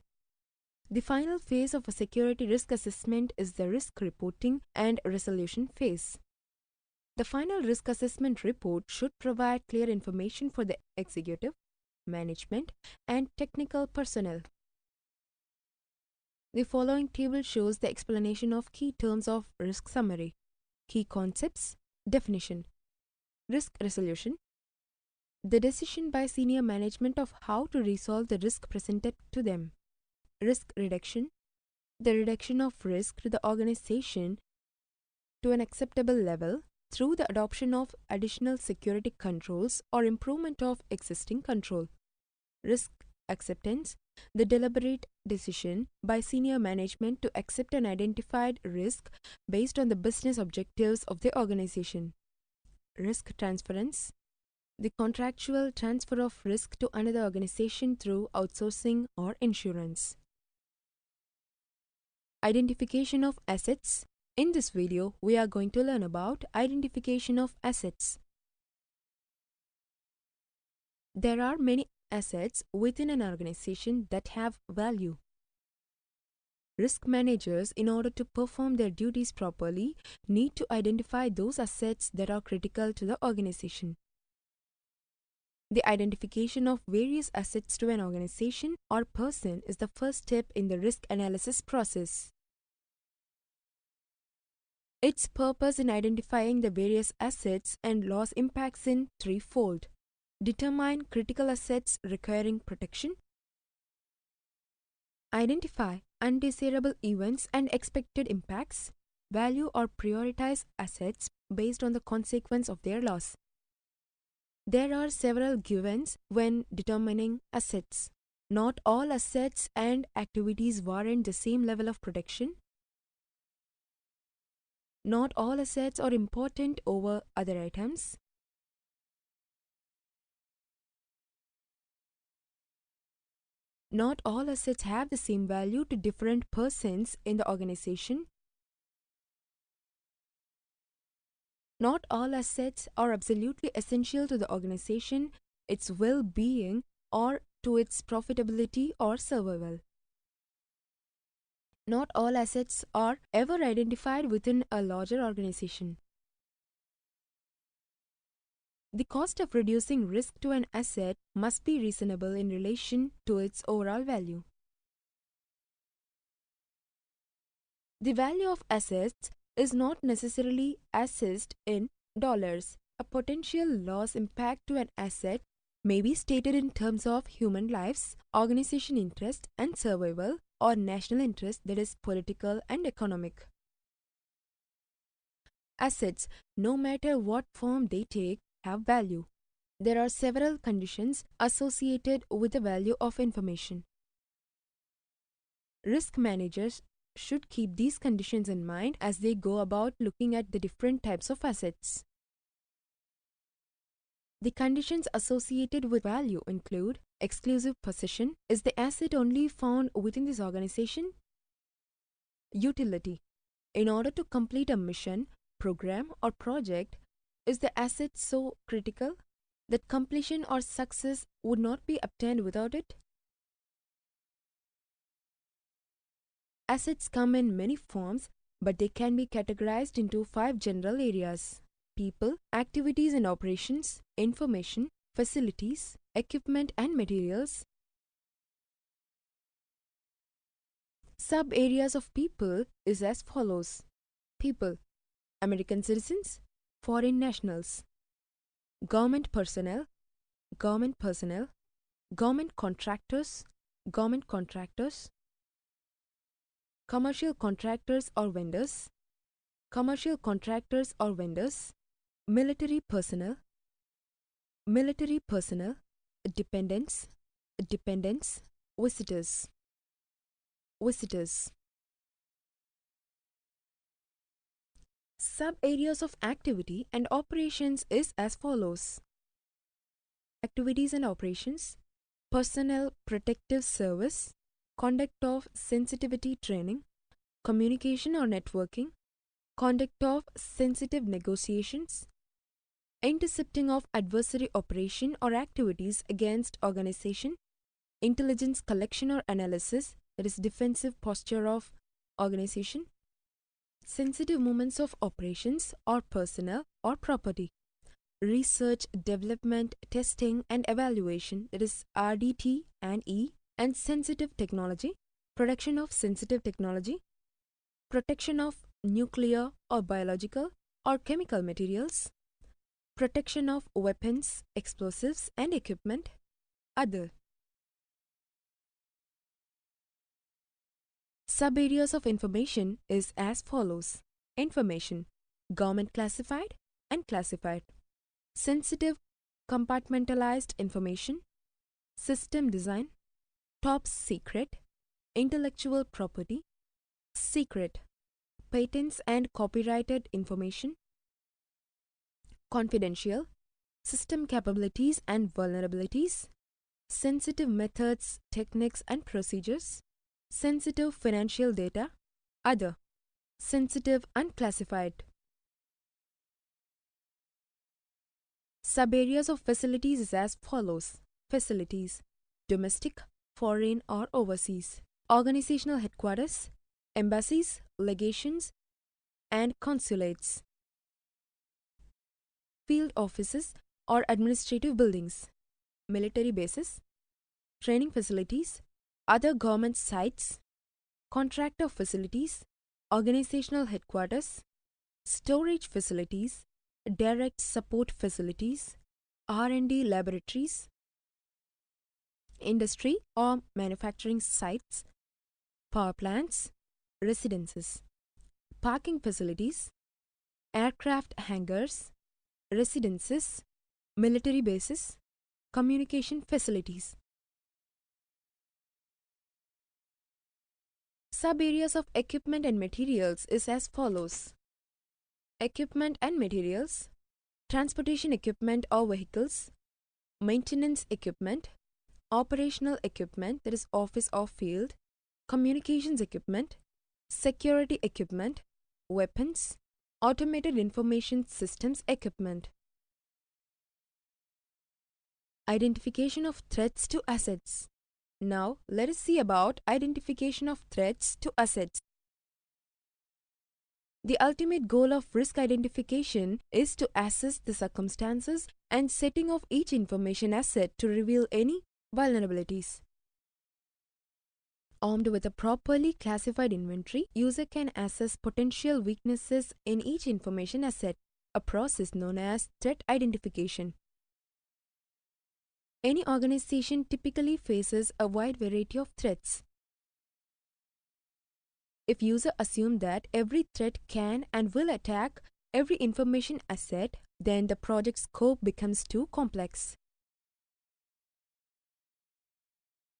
The final phase of a security risk assessment is the risk reporting and resolution phase. The final risk assessment report should provide clear information for the executive, management, and technical personnel. The following table shows the explanation of key terms of risk summary, key concepts, definition. Risk resolution. The decision by senior management of how to resolve the risk presented to them. Risk reduction. The reduction of risk to the organization to an acceptable level through the adoption of additional security controls or improvement of existing control. Risk acceptance. The deliberate decision by senior management to accept an identified risk based on the business objectives of the organization. Risk transference. The contractual transfer of risk to another organization through outsourcing or insurance. Identification of assets. In this video, we are going to learn about identification of assets. There are many assets within an organization that have value. Risk managers, in order to perform their duties properly, need to identify those assets that are critical to the organization. The identification of various assets to an organization or person is the first step in the risk analysis process. Its purpose in identifying the various assets and loss impacts in threefold. Determine critical assets requiring protection. Identify undesirable events and expected impacts. Value or prioritize assets based on the consequence of their loss. There are several givens when determining assets. Not all assets and activities warrant the same level of protection. Not all assets are important over other items. Not all assets have the same value to different persons in the organization. Not all assets are absolutely essential to the organization, its well-being, or to its profitability or survival. Not all assets are ever identified within a larger organization. The cost of reducing risk to an asset must be reasonable in relation to its overall value. The value of assets is not necessarily assessed in dollars. A potential loss impact to an asset may be stated in terms of human lives, organization interest and survival, or national interest, that is political and economic. Assets, no matter what form they take, have value. There are several conditions associated with the value of information. Risk managers should keep these conditions in mind as they go about looking at the different types of assets. The conditions associated with value include exclusive possession. Is the asset only found within this organization? Utility. In order to complete a mission, program, or project, is the asset so critical that completion or success would not be obtained without it? Assets come in many forms, but they can be categorized into 5 general areas: people, activities and operations, information, facilities, equipment and materials. Sub-areas of people is as follows: people, American citizens, foreign nationals, government personnel, government personnel, government contractors, commercial contractors or vendors, military personnel, dependents, visitors. Sub-areas of activity and operations is as follows: activities and operations, personnel protective service, conduct of sensitivity training, communication or networking, conduct of sensitive negotiations, intercepting of adversary operation or activities against organization, intelligence collection or analysis, that is defensive posture of organization, sensitive movements of operations or personnel or property, research, development, testing and evaluation, that is RDT and E, and sensitive technology, production of sensitive technology, protection of nuclear or biological or chemical materials, protection of weapons, explosives and equipment, other. Sub-areas of information is as follows: information, government classified and classified, sensitive compartmentalized information, system design, top secret, intellectual property, secret, patents and copyrighted information, confidential, system capabilities and vulnerabilities, sensitive methods, techniques and procedures, sensitive financial data, other, sensitive unclassified. Sub-areas of facilities is as follows: facilities, domestic, foreign or overseas, organizational headquarters, embassies, legations and consulates, field offices or administrative buildings, military bases, training facilities, other government sites, contractor facilities, organizational headquarters, storage facilities, direct support facilities, R&D laboratories, industry or manufacturing sites, power plants, residences, parking facilities, aircraft hangars, residences, military bases, communication facilities. Sub-areas of equipment and materials is as follows: equipment and materials, transportation equipment or vehicles, maintenance equipment, operational equipment, that is office or field, communications equipment, security equipment, weapons, automated information systems equipment. Identification of threats to assets. Now, let us see about identification of threats to assets. The ultimate goal of risk identification is to assess the circumstances and setting of each information asset to reveal any vulnerabilities. Armed with a properly classified inventory, user can assess potential weaknesses in each information asset, a process known as threat identification. Any organization typically faces a wide variety of threats. If user assume that every threat can and will attack every information asset, then the project scope becomes too complex.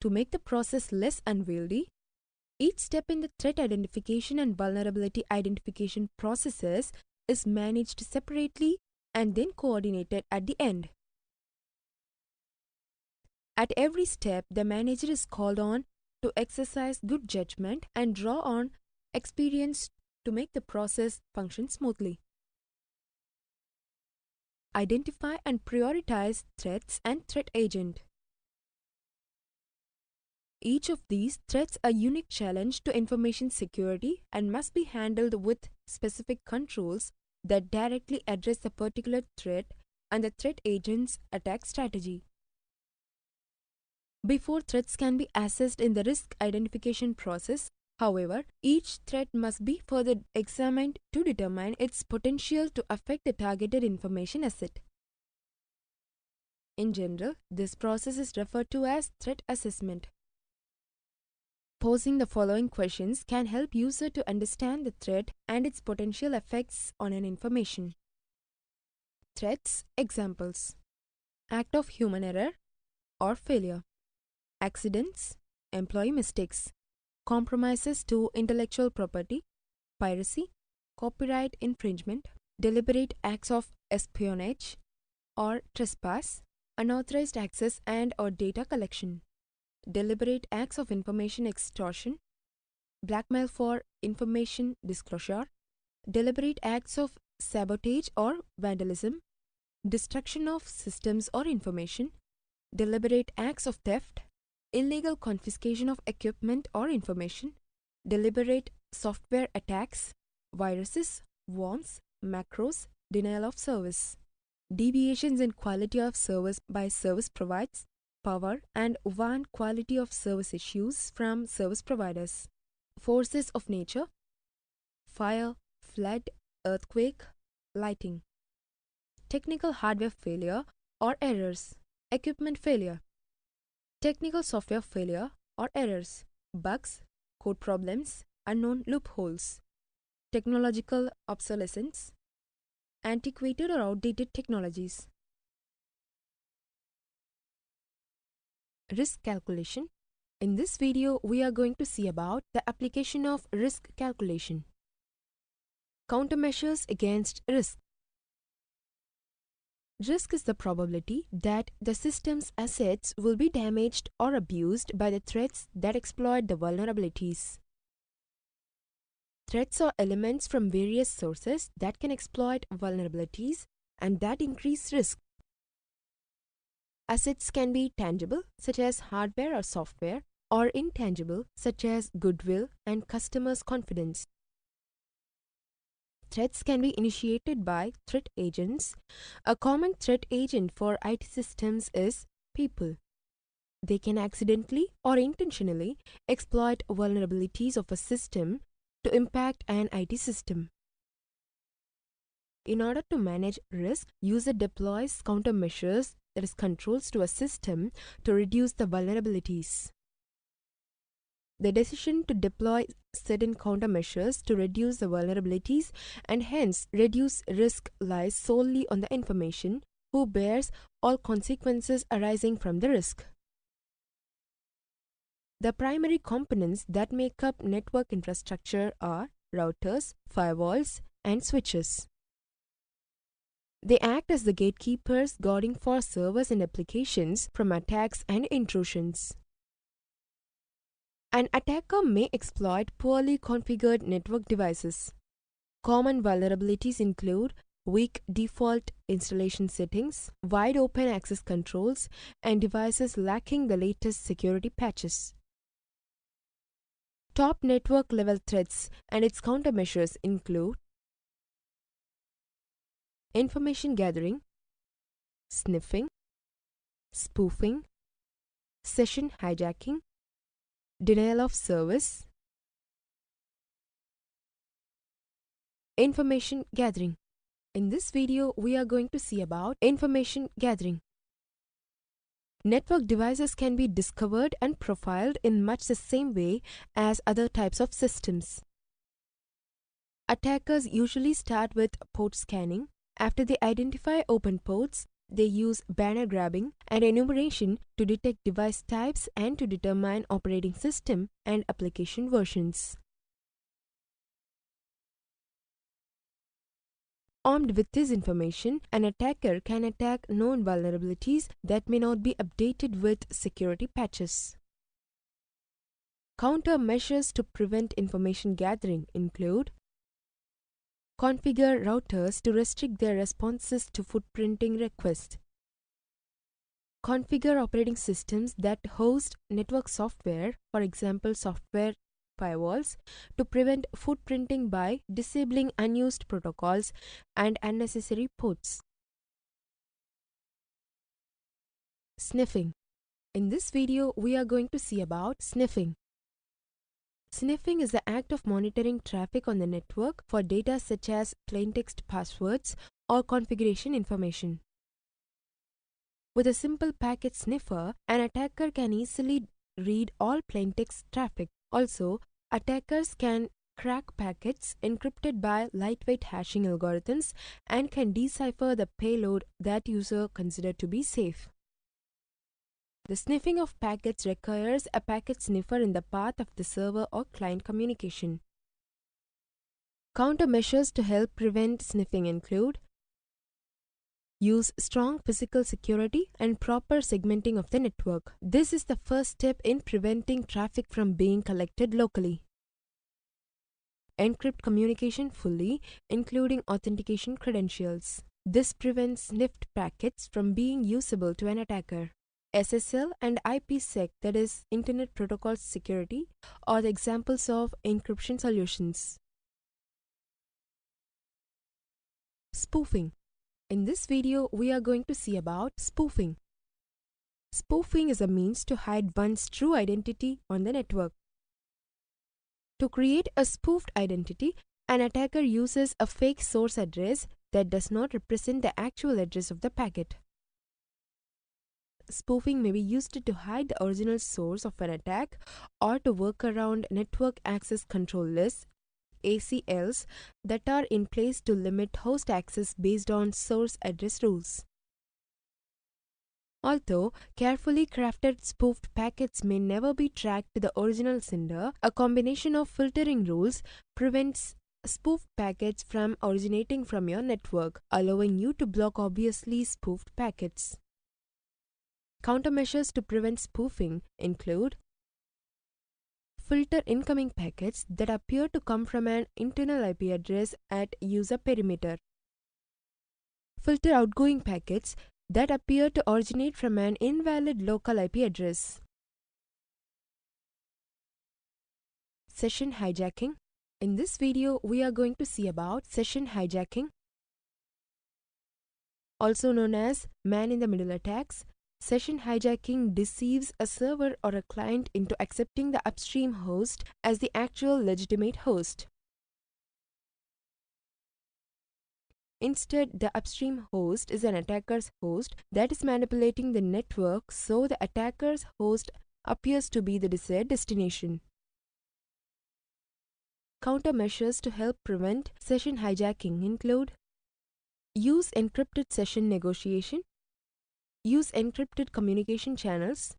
To make the process less unwieldy, each step in the threat identification and vulnerability identification processes is managed separately and then coordinated at the end. At every step, the manager is called on to exercise good judgment and draw on experience to make the process function smoothly. Identify and prioritize threats and threat agent. Each of these threats a unique challenge to information security and must be handled with specific controls that directly address the particular threat and the threat agent's attack strategy. Before threats can be assessed in the risk identification process, however, each threat must be further examined to determine its potential to affect the targeted information asset. In general, this process is referred to as threat assessment. Posing the following questions can help user to understand the threat and its potential effects on an information. Threats examples: act of human error or failure, accidents, employee mistakes, compromises to intellectual property, piracy, copyright infringement, deliberate acts of espionage or trespass, unauthorized access and or data collection, deliberate acts of information extortion, blackmail for information disclosure, deliberate acts of sabotage or vandalism, destruction of systems or information, deliberate acts of theft, illegal confiscation of equipment or information, deliberate software attacks, viruses, worms, macros, denial of service, deviations in quality of service by service providers, power and WAN quality of service issues from service providers, forces of nature, fire, flood, earthquake, lighting, technical hardware failure or errors, equipment failure, technical software failure or errors, bugs, code problems, unknown loopholes, technological obsolescence, antiquated or outdated technologies. Risk calculation. In this video, we are going to see about the application of risk calculation. Countermeasures against risk. Risk is the probability that the system's assets will be damaged or abused by the threats that exploit the vulnerabilities. Threats are elements from various sources that can exploit vulnerabilities and that increase risk. Assets can be tangible, such as hardware or software, or intangible, such as goodwill and customers' confidence. Threats can be initiated by threat agents. A common threat agent for IT systems is people. They can accidentally or intentionally exploit vulnerabilities of a system to impact an IT system. In order to manage risk, user deploys countermeasures, that is controls to a system to reduce the vulnerabilities. The decision to deploy certain countermeasures to reduce the vulnerabilities and hence reduce risk lies solely on the information who bears all consequences arising from the risk. The primary components that make up network infrastructure are routers, firewalls, and switches. They act as the gatekeepers guarding for servers and applications from attacks and intrusions. An attacker may exploit poorly configured network devices. Common vulnerabilities include weak default installation settings, wide open access controls, and devices lacking the latest security patches. Top network level threats and its countermeasures include information gathering, sniffing, spoofing, session hijacking, denial of service. Information gathering. In this video, we are going to see about information gathering. Network devices can be discovered and profiled in much the same way as other types of systems. Attackers usually start with port scanning. After they identify open ports, they use banner grabbing and enumeration to detect device types and to determine operating system and application versions. Armed with this information, an attacker can attack known vulnerabilities that may not be updated with security patches. Countermeasures to prevent information gathering include configure routers to restrict their responses to footprinting requests. configure operating systems that host network software, for example software firewalls, to prevent footprinting by disabling unused protocols and unnecessary ports. Sniffing. In this video, we are going to see about sniffing. Sniffing is the act of monitoring traffic on the network for data such as plaintext passwords or configuration information. With a simple packet sniffer, an attacker can easily read all plaintext traffic. Also, attackers can crack packets encrypted by lightweight hashing algorithms and can decipher the payload that user considered to be safe. The sniffing of packets requires a packet sniffer in the path of the server or client communication. Countermeasures to help prevent sniffing include: use strong physical security and proper segmenting of the network. This is the first step in preventing traffic from being collected locally. Encrypt communication fully, including authentication credentials. This prevents sniffed packets from being usable to an attacker. SSL and IPsec, that is Internet Protocol Security, are the examples of encryption solutions. Spoofing. In this video, we are going to see about spoofing. Spoofing is a means to hide one's true identity on the network. To create a spoofed identity, an attacker uses a fake source address that does not represent the actual address of the packet. Spoofing may be used to hide the original source of an attack or to work around network access control lists, ACLs, that are in place to limit host access based on source address rules. Although carefully crafted spoofed packets may never be tracked to the original sender, a combination of filtering rules prevents spoofed packets from originating from your network, allowing you to block obviously spoofed packets. Countermeasures to prevent spoofing include: filter incoming packets that appear to come from an internal IP address at user perimeter. Filter outgoing packets that appear to originate from an invalid local IP address. Session hijacking. In this video, we are going to see about session hijacking, also known as man-in-the-middle attacks. Session hijacking deceives a server or a client into accepting the upstream host as the actual legitimate host. Instead, the upstream host is an attacker's host that is manipulating the network, so the attacker's host appears to be the desired destination. Countermeasures to help prevent session hijacking include: use encrypted session negotiation, use encrypted communication channels,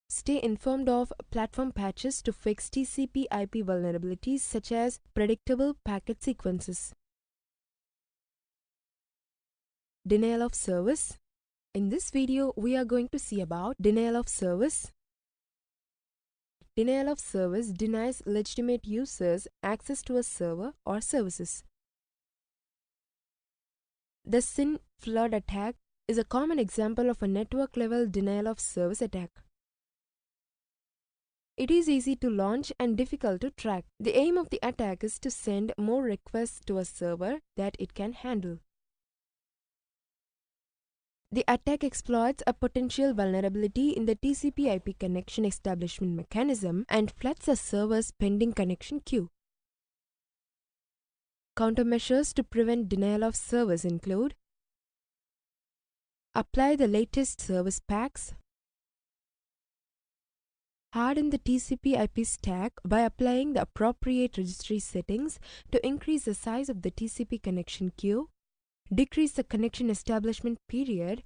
stay informed of platform patches to fix TCP/IP vulnerabilities such as predictable packet sequences. Denial of service. In this video, we are going to see about denial of service. Denial of service denies legitimate users access to a server or services. The SYN flood attack is a common example of a network-level denial of service attack. It is easy to launch and difficult to track. The aim of the attack is to send more requests to a server that it can handle. The attack exploits a potential vulnerability in the TCP/IP connection establishment mechanism and floods a server's pending connection queue. Countermeasures to prevent denial of service include: apply the latest service packs, harden the TCP/IP stack by applying the appropriate registry settings to increase the size of the TCP connection queue, decrease the connection establishment period,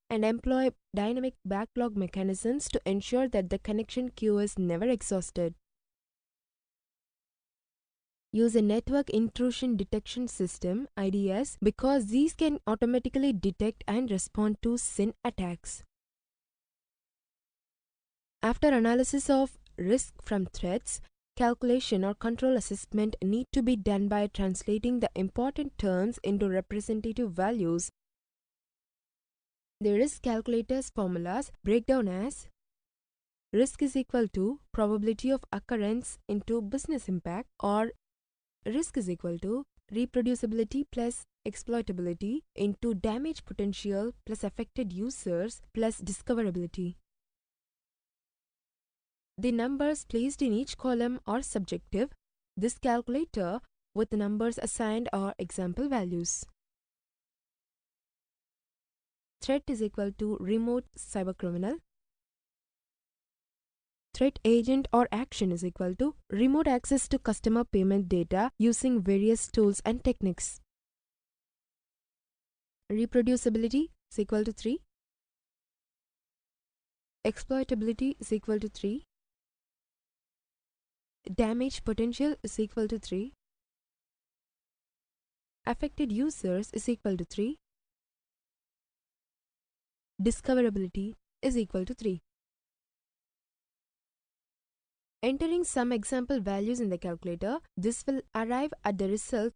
and employ dynamic backlog mechanisms to ensure that the connection queue is never exhausted. Use a network intrusion detection system (IDS) because these can automatically detect and respond to SYN attacks. After analysis of risk from threats, calculation or control assessment need to be done by translating the important terms into representative values. The risk calculator's formulas break down as: risk is equal to probability of occurrence into business impact, or risk is equal to reproducibility plus exploitability into damage potential plus affected users plus discoverability. The numbers placed in each column are subjective. This calculator with the numbers assigned are example values. Threat is equal to remote cybercriminal. Threat agent or action is equal to remote access to customer payment data using various tools and techniques. Reproducibility is equal to 3. Exploitability is equal to 3. Damage potential is equal to 3. Affected users is equal to 3. Discoverability is equal to 3. Entering some example values in the calculator, this will arrive at the result.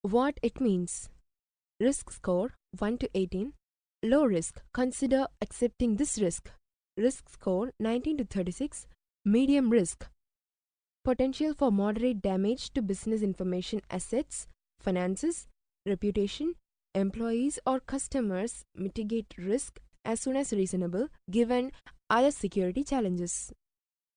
What it means: risk score 1 to 18. Low risk, consider accepting this risk. Risk score 19 to 36. Medium risk, potential for moderate damage to business information assets, finances, reputation, employees or customers. Mitigate risk as soon as reasonable given other security challenges.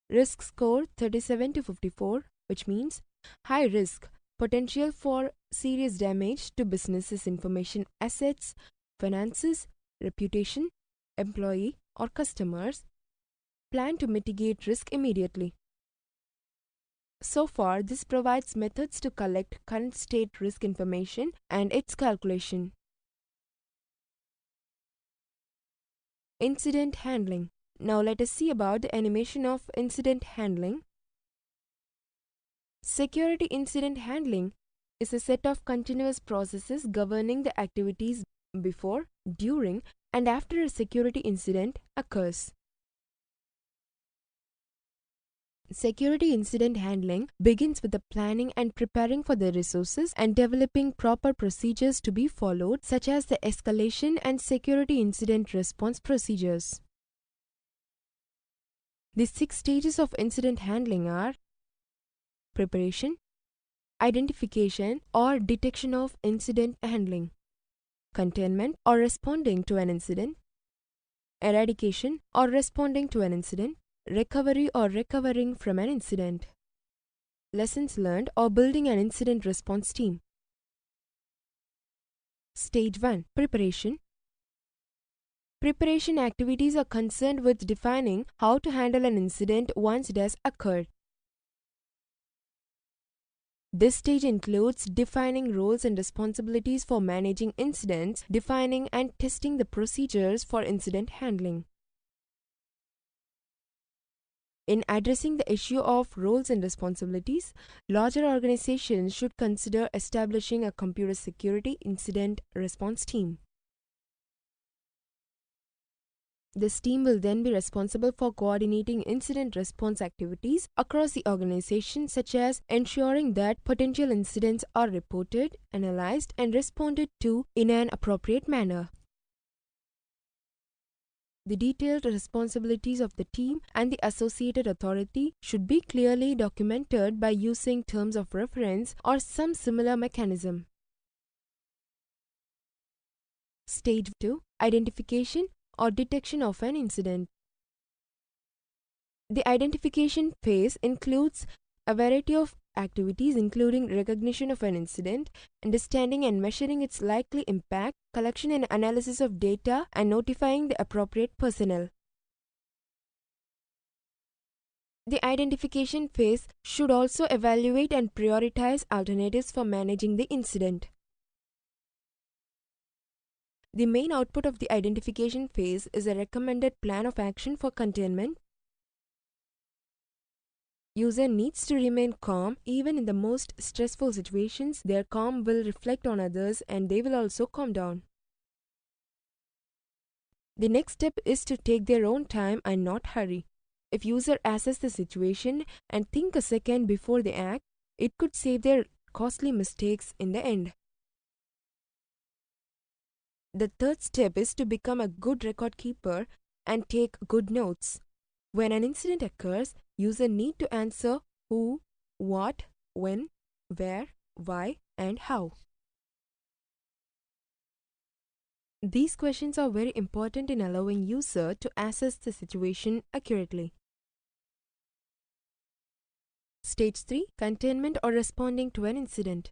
Risk score 37 to 54, which means high risk, potential for serious damage to business's information assets, finances, reputation, employee or customers. Plan to mitigate risk immediately. So far, this provides methods to collect current state risk information and its calculation. Incident handling. Now let us see about the animation of incident handling. Security incident handling is a set of continuous processes governing the activities before, during, and after a security incident occurs. Security incident handling begins with the planning and preparing for the resources and developing proper procedures to be followed, such as the escalation and security incident response procedures. The 6 stages of incident handling are: preparation, identification or detection of incident handling, containment or responding to an incident, eradication or responding to an incident, recovery or recovering from an incident, lessons learned or building an incident response team. Stage 1. Preparation. Preparation activities are concerned with defining how to handle an incident once it has occurred. This stage includes defining roles and responsibilities for managing incidents, defining and testing the procedures for incident handling. In addressing the issue of roles and responsibilities, larger organizations should consider establishing a computer security incident response team. This team will then be responsible for coordinating incident response activities across the organization, such as ensuring that potential incidents are reported, analyzed, and responded to in an appropriate manner. The detailed responsibilities of the team and the associated authority should be clearly documented by using terms of reference or some similar mechanism. Stage 2. Identification or detection of an incident. The identification phase includes a variety of activities including recognition of an incident, understanding and measuring its likely impact, collection and analysis of data, and notifying the appropriate personnel. The identification phase should also evaluate and prioritize alternatives for managing the incident. The main output of the identification phase is a recommended plan of action for containment. User needs to remain calm even in the most stressful situations. Their calm will reflect on others and they will also calm down. The next step is to take their own time and not hurry. If user assess the situation and think a second before they act, it could save their costly mistakes in the end. The third step is to become a good record keeper and take good notes. When an incident occurs, users need to answer who, what, when, where, why, and how. These questions are very important in allowing user to assess the situation accurately. Stage 3. Containment or responding to an incident.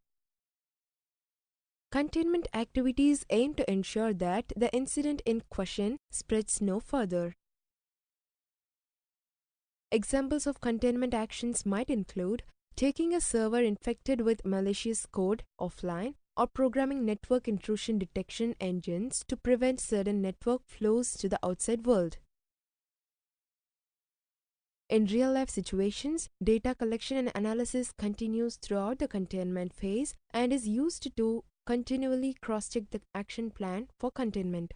Containment activities aim to ensure that the incident in question spreads no further. Examples of containment actions might include taking a server infected with malicious code offline or programming network intrusion detection engines to prevent certain network flows to the outside world. In real-life situations, data collection and analysis continues throughout the containment phase and is used to continually cross-check the action plan for containment.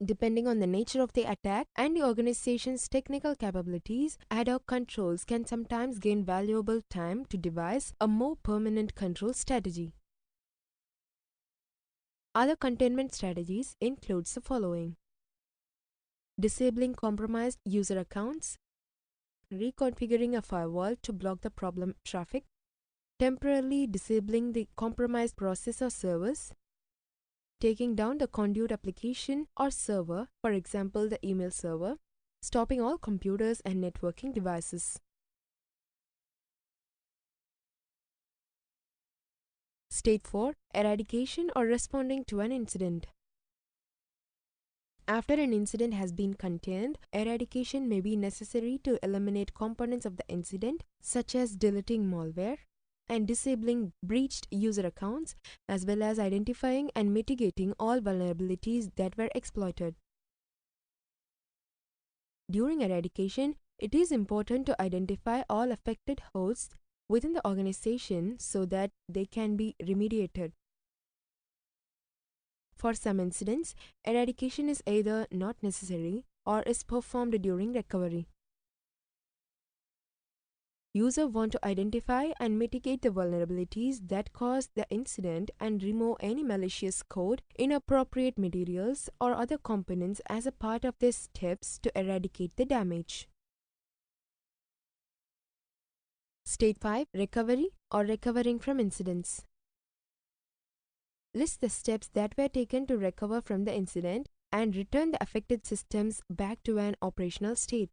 Depending on the nature of the attack and the organization's technical capabilities, ad hoc controls can sometimes gain valuable time to devise a more permanent control strategy. Other containment strategies include the following: disabling compromised user accounts, reconfiguring a firewall to block the problem traffic, temporarily disabling the compromised process or service, taking down the conduit application or server, for example the email server, stopping all computers and networking devices. Stage 4. Eradication or responding to an incident. After an incident has been contained, eradication may be necessary to eliminate components of the incident, such as deleting malware and disabling breached user accounts, as well as identifying and mitigating all vulnerabilities that were exploited. During eradication, it is important to identify all affected hosts within the organization so that they can be remediated. For some incidents, eradication is either not necessary or is performed during recovery. Users want to identify and mitigate the vulnerabilities that caused the incident and remove any malicious code, inappropriate materials, or other components as a part of their steps to eradicate the damage. Stage 5. Recovery or recovering from incidents. List the steps that were taken to recover from the incident and return the affected systems back to an operational state.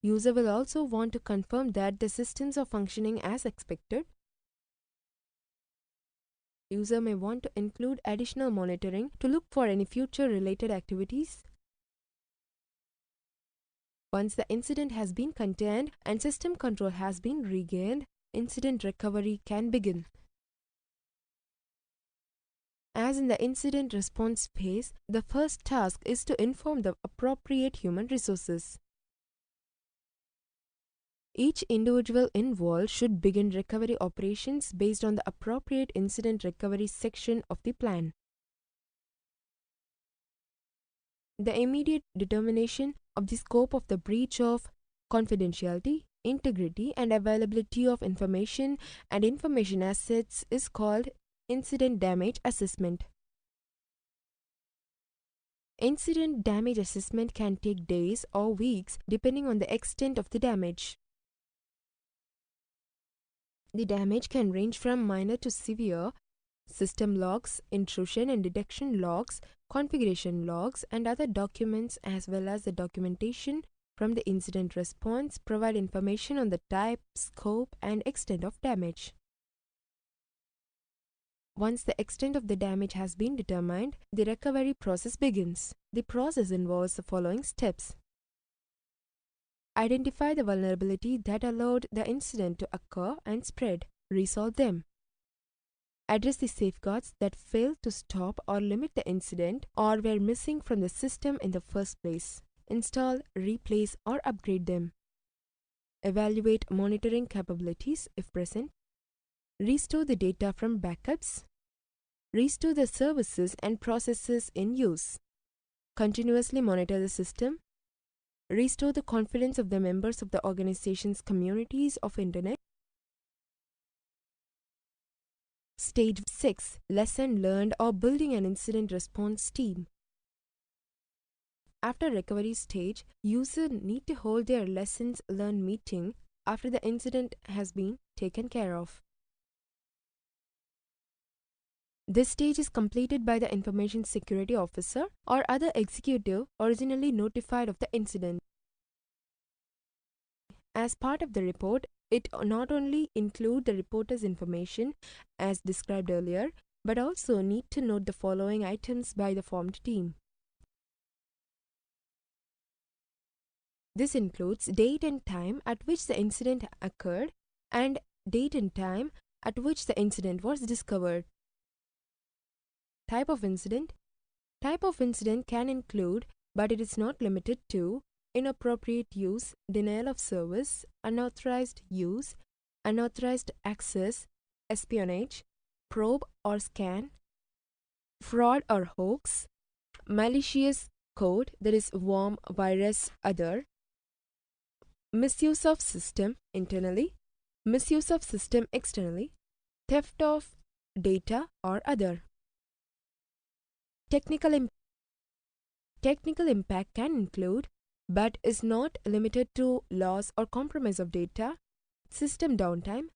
User will also want to confirm that the systems are functioning as expected. User may want to include additional monitoring to look for any future related activities. Once the incident has been contained and system control has been regained, incident recovery can begin. As in the incident response phase, the first task is to inform the appropriate human resources. Each individual involved should begin recovery operations based on the appropriate incident recovery section of the plan. The immediate determination of the scope of the breach of confidentiality, integrity, and availability of information and information assets is called incident damage assessment. Incident damage assessment can take days or weeks depending on the extent of the damage. The damage can range from minor to severe. System logs, intrusion and detection logs, configuration logs, and other documents as well as the documentation from the incident response provide information on the type, scope, and extent of damage. Once the extent of the damage has been determined, the recovery process begins. The process involves the following steps. Identify the vulnerability that allowed the incident to occur and spread. Resolve them. Address the safeguards that failed to stop or limit the incident or were missing from the system in the first place. Install, replace, or upgrade them. Evaluate monitoring capabilities if present. Restore the data from backups. Restore the services and processes in use. Continuously monitor the system. Restore the confidence of the members of the organization's communities of internet. Stage 6. Lesson learned or building an incident response team. After recovery stage, users need to hold their lessons learned meeting after the incident has been taken care of. This stage is completed by the information security officer or other executive originally notified of the incident. As part of the report, it not only includes the reporter's information as described earlier, but also need to note the following items by the formed team. This includes date and time at which the incident occurred and date and time at which the incident was discovered. Type of incident. Type of incident can include, but it is not limited to, inappropriate use, denial of service, unauthorized use, unauthorized access, espionage, probe or scan, fraud or hoax, malicious code, that is worm, virus, other, misuse of system internally, misuse of system externally, theft of data or other. Technical impact can include, but is not limited to, loss or compromise of data, system downtime,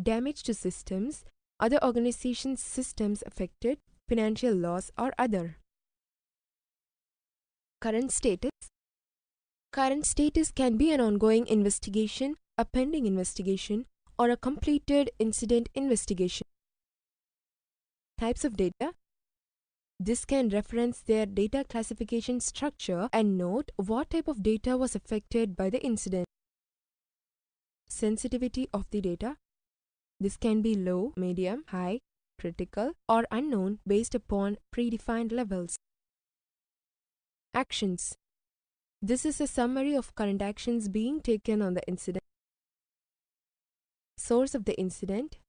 damage to systems, other organizations' systems affected, financial loss or other. Current status. Current status can be an ongoing investigation, a pending investigation, or a completed incident investigation. Types of data. This can reference their data classification structure and note what type of data was affected by the incident. Sensitivity of the data. This can be low, medium, high, critical, or unknown based upon predefined levels. Actions. This is a summary of current actions being taken on the incident. Source of the incident.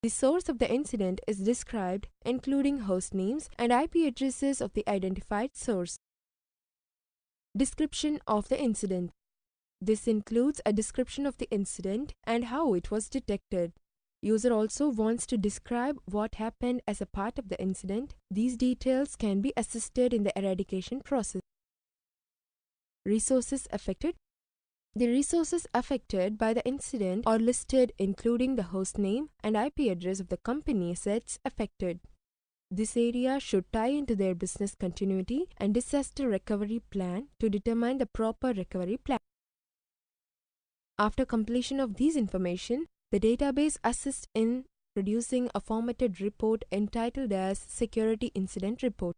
The source of the incident is described, including host names and IP addresses of the identified source. Description of the incident. This includes a description of the incident and how it was detected. User also wants to describe what happened as a part of the incident. These details can be assisted in the eradication process. Resources affected. The resources affected by the incident are listed, including the host name and IP address of the company assets affected. This area should tie into their business continuity and disaster recovery plan to determine the proper recovery plan. After completion of these information, the database assists in producing a formatted report entitled as Security Incident Report.